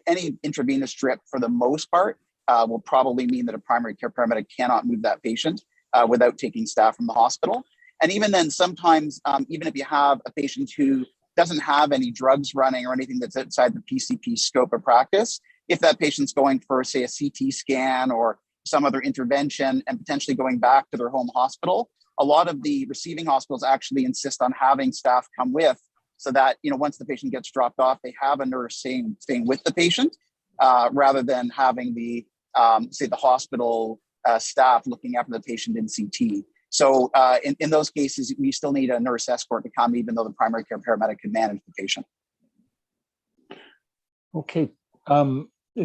any intravenous drip for the most part will probably mean that a primary care paramedic cannot move that patient without taking staff from the hospital. And even then, sometimes, even if you have a patient who doesn't have any drugs running or anything that's outside the PCP scope of practice, if that patient's going for, say, a CT scan or some other intervention and potentially going back to their home hospital, a lot of the receiving hospitals actually insist on having staff come with, so that, once the patient gets dropped off, they have a nurse staying with the patient, rather than having the, say, the hospital staff looking after the patient in CT. So in those cases, we still need a nurse escort to come, even though the primary care paramedic can manage the patient. Okay.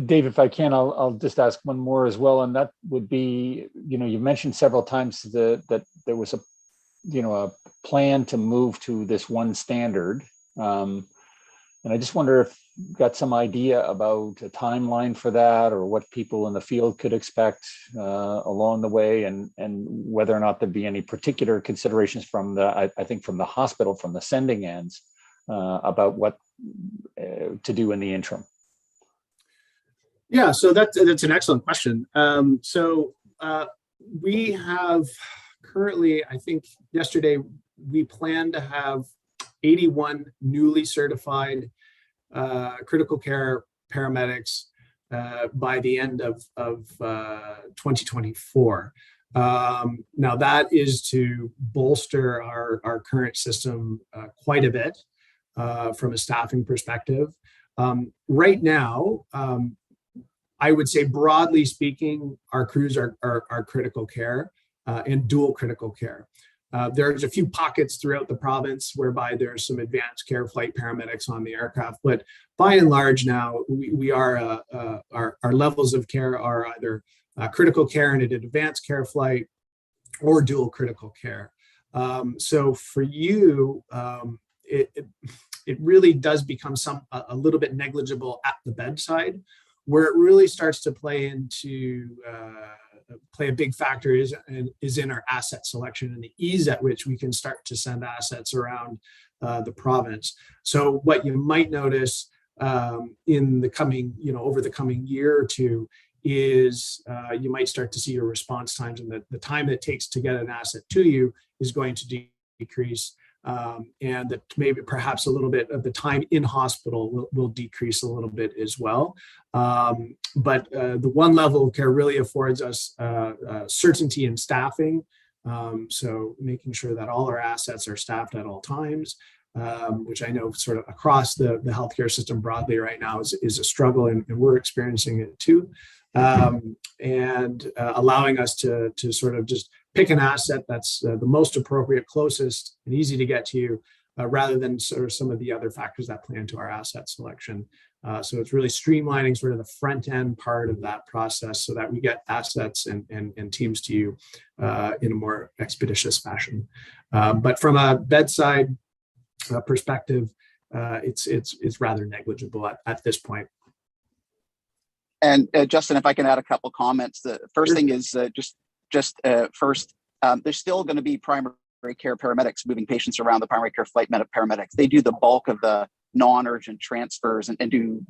Dave, if I can, I'll just ask one more as well. And that would be, you mentioned several times that there was a plan to move to this one standard. And I just wonder if you've got some idea about a timeline for that, or what people in the field could expect along the way, and whether or not there'd be any particular considerations from I think from the hospital, from the sending ends, about what to do in the interim. Yeah, so that's an excellent question. We have currently, I think yesterday, we plan to have 81 newly certified critical care paramedics by the end of 2024. Now that is to bolster our current system quite a bit from a staffing perspective. Right now, I would say, broadly speaking, our crews are critical care and dual critical care. There's a few pockets throughout the province whereby there's some advanced care flight paramedics on the aircraft, but by and large now, we are our levels of care are either critical care and an advanced care flight, or dual critical care. So for you, it really does become a little bit negligible at the bedside. Where it really starts to play a big factor is in our asset selection and the ease at which we can start to send assets around the province. So what you might notice in the coming, over the coming year or two, is you might start to see your response times, and the time it takes to get an asset to you is going to decrease. And that maybe perhaps a little bit of the time in hospital will decrease a little bit as well. But the one level of care really affords us certainty in staffing. So making sure that all our assets are staffed at all times, which I know sort of across the healthcare system broadly right now is a struggle, and we're experiencing it too. And allowing us to sort of just pick an asset that's the most appropriate, closest, and easy to get to you, rather than sort of some of the other factors that play into our asset selection. So it's really streamlining sort of the front end part of that process so that we get assets and teams to you in a more expeditious fashion. But from a bedside perspective, it's rather negligible at this point. And Justin, if I can add a couple comments. The first thing is first, there's still going to be primary care paramedics moving patients around, the primary care flight paramedics. They do the bulk of the non-urgent transfers and do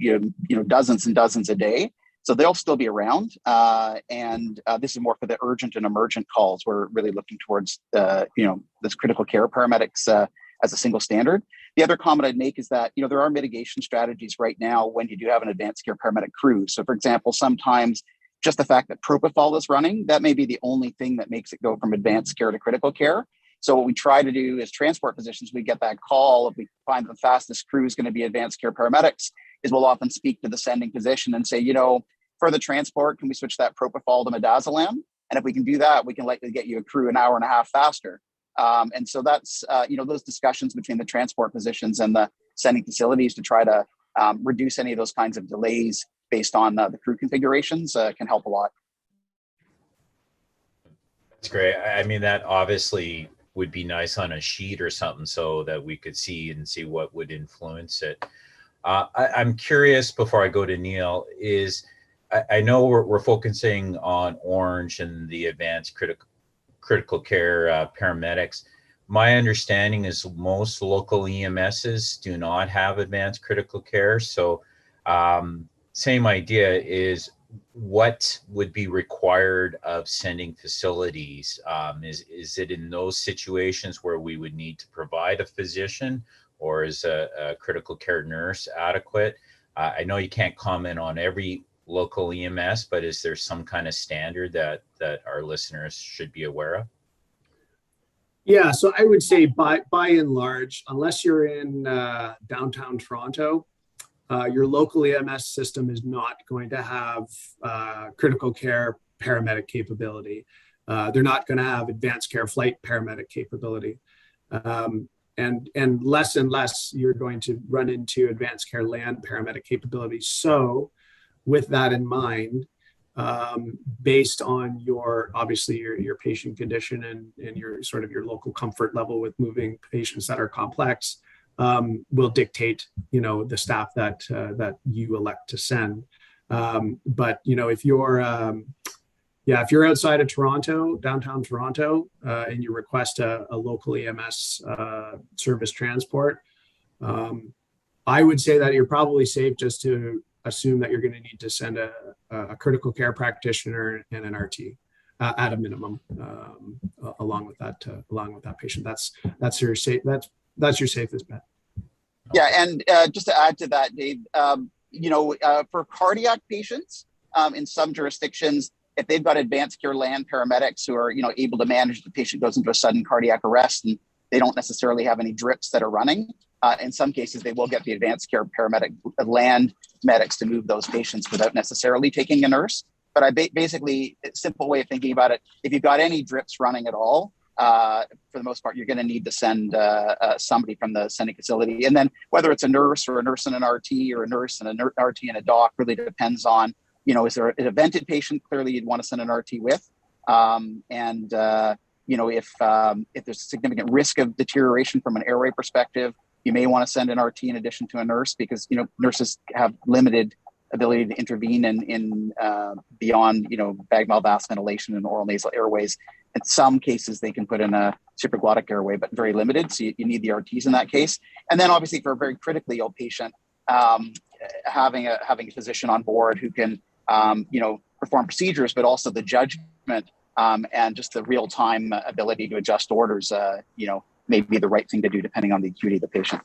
dozens and dozens a day. So they'll still be around. And this is more for the urgent and emergent calls. We're really looking towards this critical care paramedics as a single standard. The other comment I'd make is that, there are mitigation strategies right now when you do have an advanced care paramedic crew. So for example, sometimes just the fact that propofol is running, that may be the only thing that makes it go from advanced care to critical care. So what we try to do is transport physicians, we get that call, if we find the fastest crew is going to be advanced care paramedics, is we'll often speak to the sending physician and say, for the transport, can we switch that propofol to midazolam? And if we can do that, we can likely get you a crew an hour and a half faster. And so that's, those discussions between the transport physicians and the sending facilities to try to reduce any of those kinds of delays based on the crew configurations can help a lot. That's great. I mean, that obviously would be nice on a sheet or something so that we could see what would influence it. I'm curious, before I go to Neil, I know we're focusing on Ornge and the advanced critical care paramedics. My understanding is most local EMSs do not have advanced critical care. So same idea is, what would be required of sending facilities? Is it in those situations where we would need to provide a physician, or is a critical care nurse adequate? I know you can't comment on every local EMS, but is there some kind of standard that our listeners should be aware of? Yeah, so I would say by and large, unless you're in downtown Toronto, your local EMS system is not going to have critical care paramedic capability. They're not going to have advanced care flight paramedic capability. And less you're going to run into advanced care land paramedic capability. So with that in mind, based on your patient condition and your sort of your local comfort level with moving patients that are complex, will dictate, the staff that you elect to send. But if you're outside of Toronto, downtown Toronto, and you request a local EMS service transport, I would say that you're probably safe just to assume that you're going to need to send a critical care practitioner and an RT at a minimum, along with that patient. That's your safest bet. Yeah, and just to add to that, Dave, for cardiac patients, in some jurisdictions, if they've got advanced care land paramedics who are, able to manage the patient goes into a sudden cardiac arrest and they don't necessarily have any drips that are running, in some cases, they will get the advanced care paramedic land medics to move those patients without necessarily taking a nurse. But basically, a simple way of thinking about it, if you've got any drips running at all, for the most part, you're going to need to send somebody from the sending facility. And then whether it's a nurse or a nurse and an RT or a nurse and an RT and a doc really depends on, is there an vented patient? Clearly, you'd want to send an RT with. If there's significant risk of deterioration from an airway perspective, you may want to send an RT in addition to a nurse because, nurses have limited ability to intervene in beyond, bag valve ventilation and oral nasal airways. In some cases, they can put in a supraglottic airway, but very limited. So you need the RTs in that case. And then obviously for a very critically ill patient, having a physician on board who can, perform procedures, but also the judgment and just the real-time ability to adjust orders, may be the right thing to do depending on the acuity of the patient.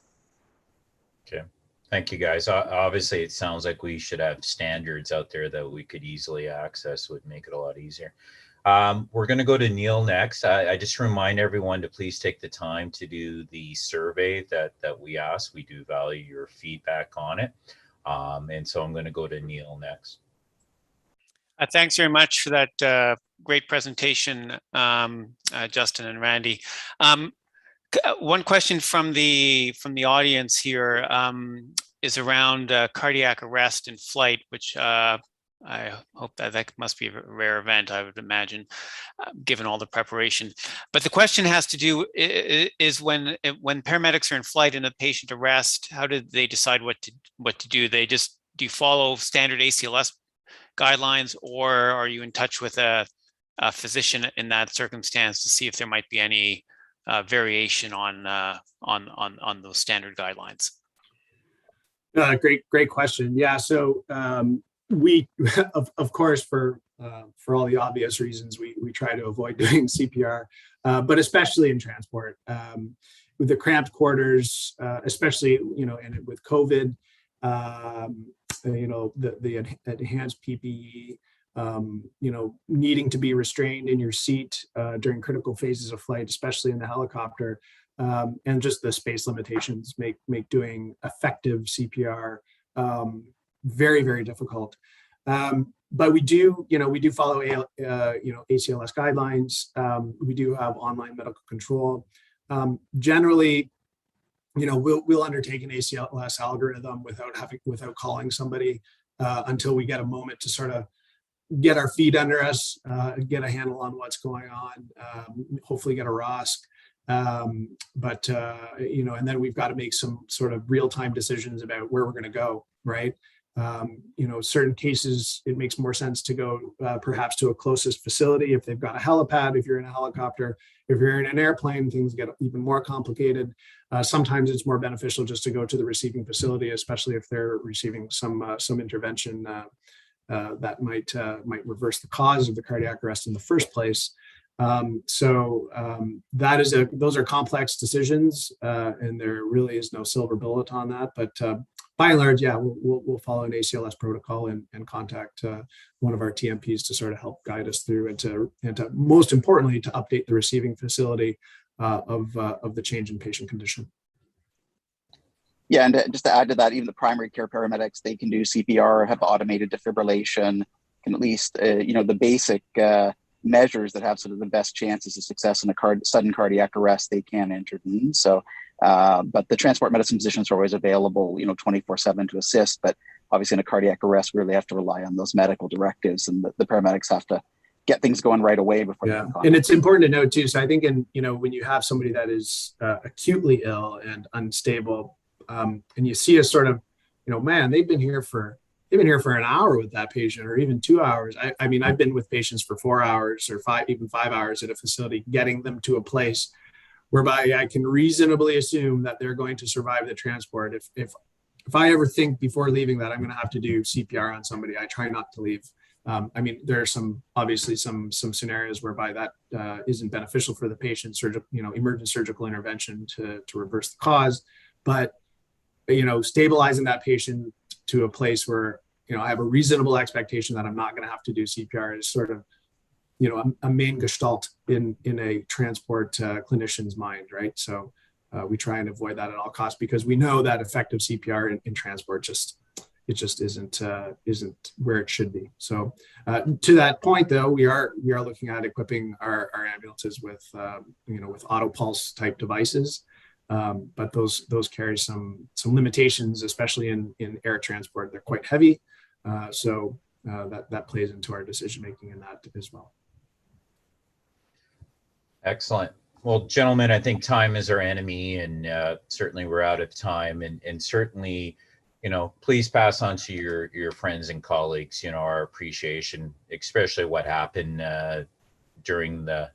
Okay. Thank you, guys. Obviously, it sounds like we should have standards out there that we could easily access, would make it a lot easier. We're going to go to Neil next. I just remind everyone to please take the time to do the survey that we asked. We do value your feedback on it. And so I'm going to go to Neil next. Thanks very much for that great presentation, Justin and Randy. One question from the audience here is around cardiac arrest in flight, which I hope that must be a rare event, I would imagine, given all the preparation. But the question has to do is when paramedics are in flight and a patient arrest, how do they decide what to do? Do you follow standard ACLS guidelines, or are you in touch with a physician in that circumstance to see if there might be any variation on those standard guidelines? Great question. Yeah, so we, of course, for all the obvious reasons, we try to avoid doing CPR, but especially in transport. with the cramped quarters, especially, and with COVID, the enhanced PPE, needing to be restrained in your seat during critical phases of flight, especially in the helicopter, and just the space limitations make doing effective CPR very, very difficult. But we do follow ACLS guidelines. We do have online medical control. Generally, we'll undertake an ACLS algorithm without calling somebody until we get a moment to sort of get our feet under us, get a handle on what's going on, hopefully get a ROSC. And then we've got to make some sort of real-time decisions about where we're going to go, right? Certain cases, it makes more sense to go perhaps to a closest facility if they've got a helipad, if you're in a helicopter. If you're in an airplane, things get even more complicated. Sometimes it's more beneficial just to go to the receiving facility, especially if they're receiving some intervention that might reverse the cause of the cardiac arrest in the first place. Those are complex decisions, and there really is no silver bullet on that. But by and large, yeah, we'll follow an ACLS protocol and contact one of our TMPs to sort of help guide us through and to most importantly to update the receiving facility of the change in patient condition. Yeah, and just to add to that, even the primary care paramedics, they can do CPR, have automated defibrillation, can at least, the basic measures that have sort of the best chances of success in a sudden cardiac arrest, they can intervene. So, but the transport medicine physicians are always available, 24/7 to assist. But obviously in a cardiac arrest, we really have to rely on those medical directives, and the paramedics have to get things going right away before. Yeah, and it's important to note too. So I think when you have somebody that is acutely ill and unstable, and you see a sort of, man, they've been here for an hour with that patient, or even 2 hours. I mean, I've been with patients for 4 hours or 5 hours at a facility, getting them to a place whereby I can reasonably assume that they're going to survive the transport. If I ever think before leaving that I'm going to have to do CPR on somebody, I try not to leave. I mean, there are obviously some scenarios whereby that isn't beneficial for the patient, emergent surgical intervention to reverse the cause, but stabilizing that patient to a place where I have a reasonable expectation that I'm not going to have to do CPR is sort of a main gestalt in a transport clinician's mind, right? So we try and avoid that at all costs, because we know that effective CPR in transport just isn't where it should be. So to that point, though, we are looking at equipping our ambulances with with auto pulse type devices. But those carry some limitations, especially in air transport. They're quite heavy, so that plays into our decision making in that as well. Excellent. Well, gentlemen, I think time is our enemy, and certainly we're out of time. And certainly, please pass on to your friends and colleagues, our appreciation, especially what happened during the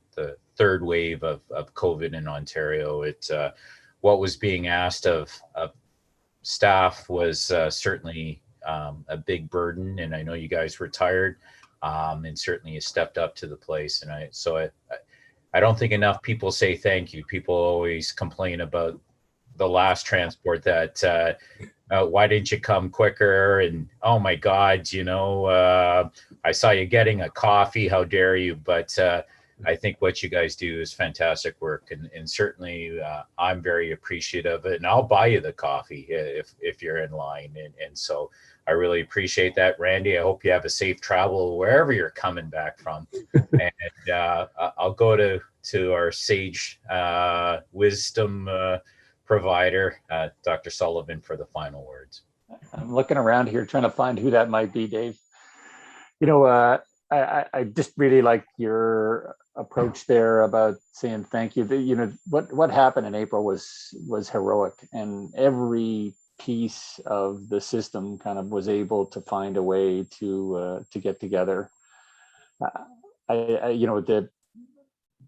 third wave of COVID in Ontario. What was being asked of staff was certainly a big burden, and I know you guys were tired, and certainly you stepped up to the place. And I don't think enough people say thank you. People always complain about the last transport that why didn't you come quicker? And oh my God, I saw you getting a coffee. How dare you? But I think what you guys do is fantastic work, and certainly I'm very appreciative of it, and I'll buy you the coffee if you're in line. And so I really appreciate that. Randy, I hope you have a safe travel wherever you're coming back from. And I'll go to our sage wisdom provider, Dr. Sullivan, for the final words. I'm looking around here trying to find who that might be, Dave. I just really like your approach there about saying thank you. What happened in April was heroic, and every piece of the system kind of was able to find a way to get together.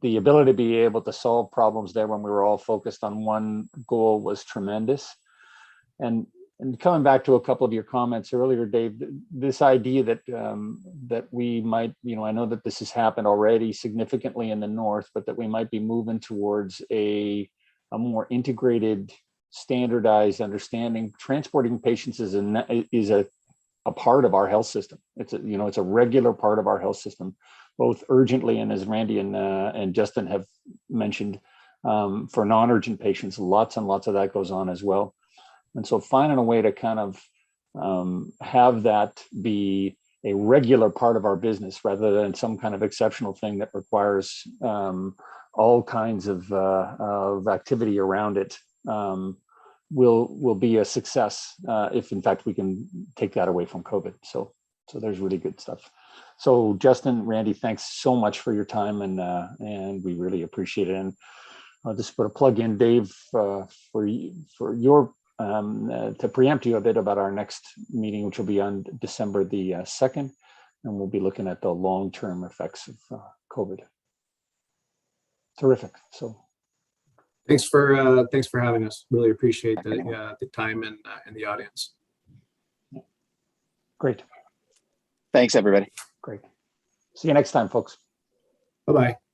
The ability to be able to solve problems there when we were all focused on one goal was tremendous. And coming back to a couple of your comments earlier, Dave, this idea that we might, I know that this has happened already significantly in the north, but that we might be moving towards a a more integrated, standardized understanding. Transporting patients is a part of our health system. It's a regular part of our health system, both urgently and, as Randy and Justin have mentioned, for non-urgent patients, lots and lots of that goes on as well. And so finding a way to kind of have that be a regular part of our business rather than some kind of exceptional thing that requires all kinds of activity around it will be a success if in fact we can take that away from COVID. So there's really good stuff. So Justin, Randy, thanks so much for your time, and we really appreciate it. And I'll just put a plug in, Dave, for your to preempt you a bit about our next meeting, which will be on December the 2nd, and we'll be looking at the long-term effects of COVID. Terrific. So Thanks for having us. Really appreciate the time and the audience. Great. Thanks, everybody. Great. See you next time, folks. Bye-bye.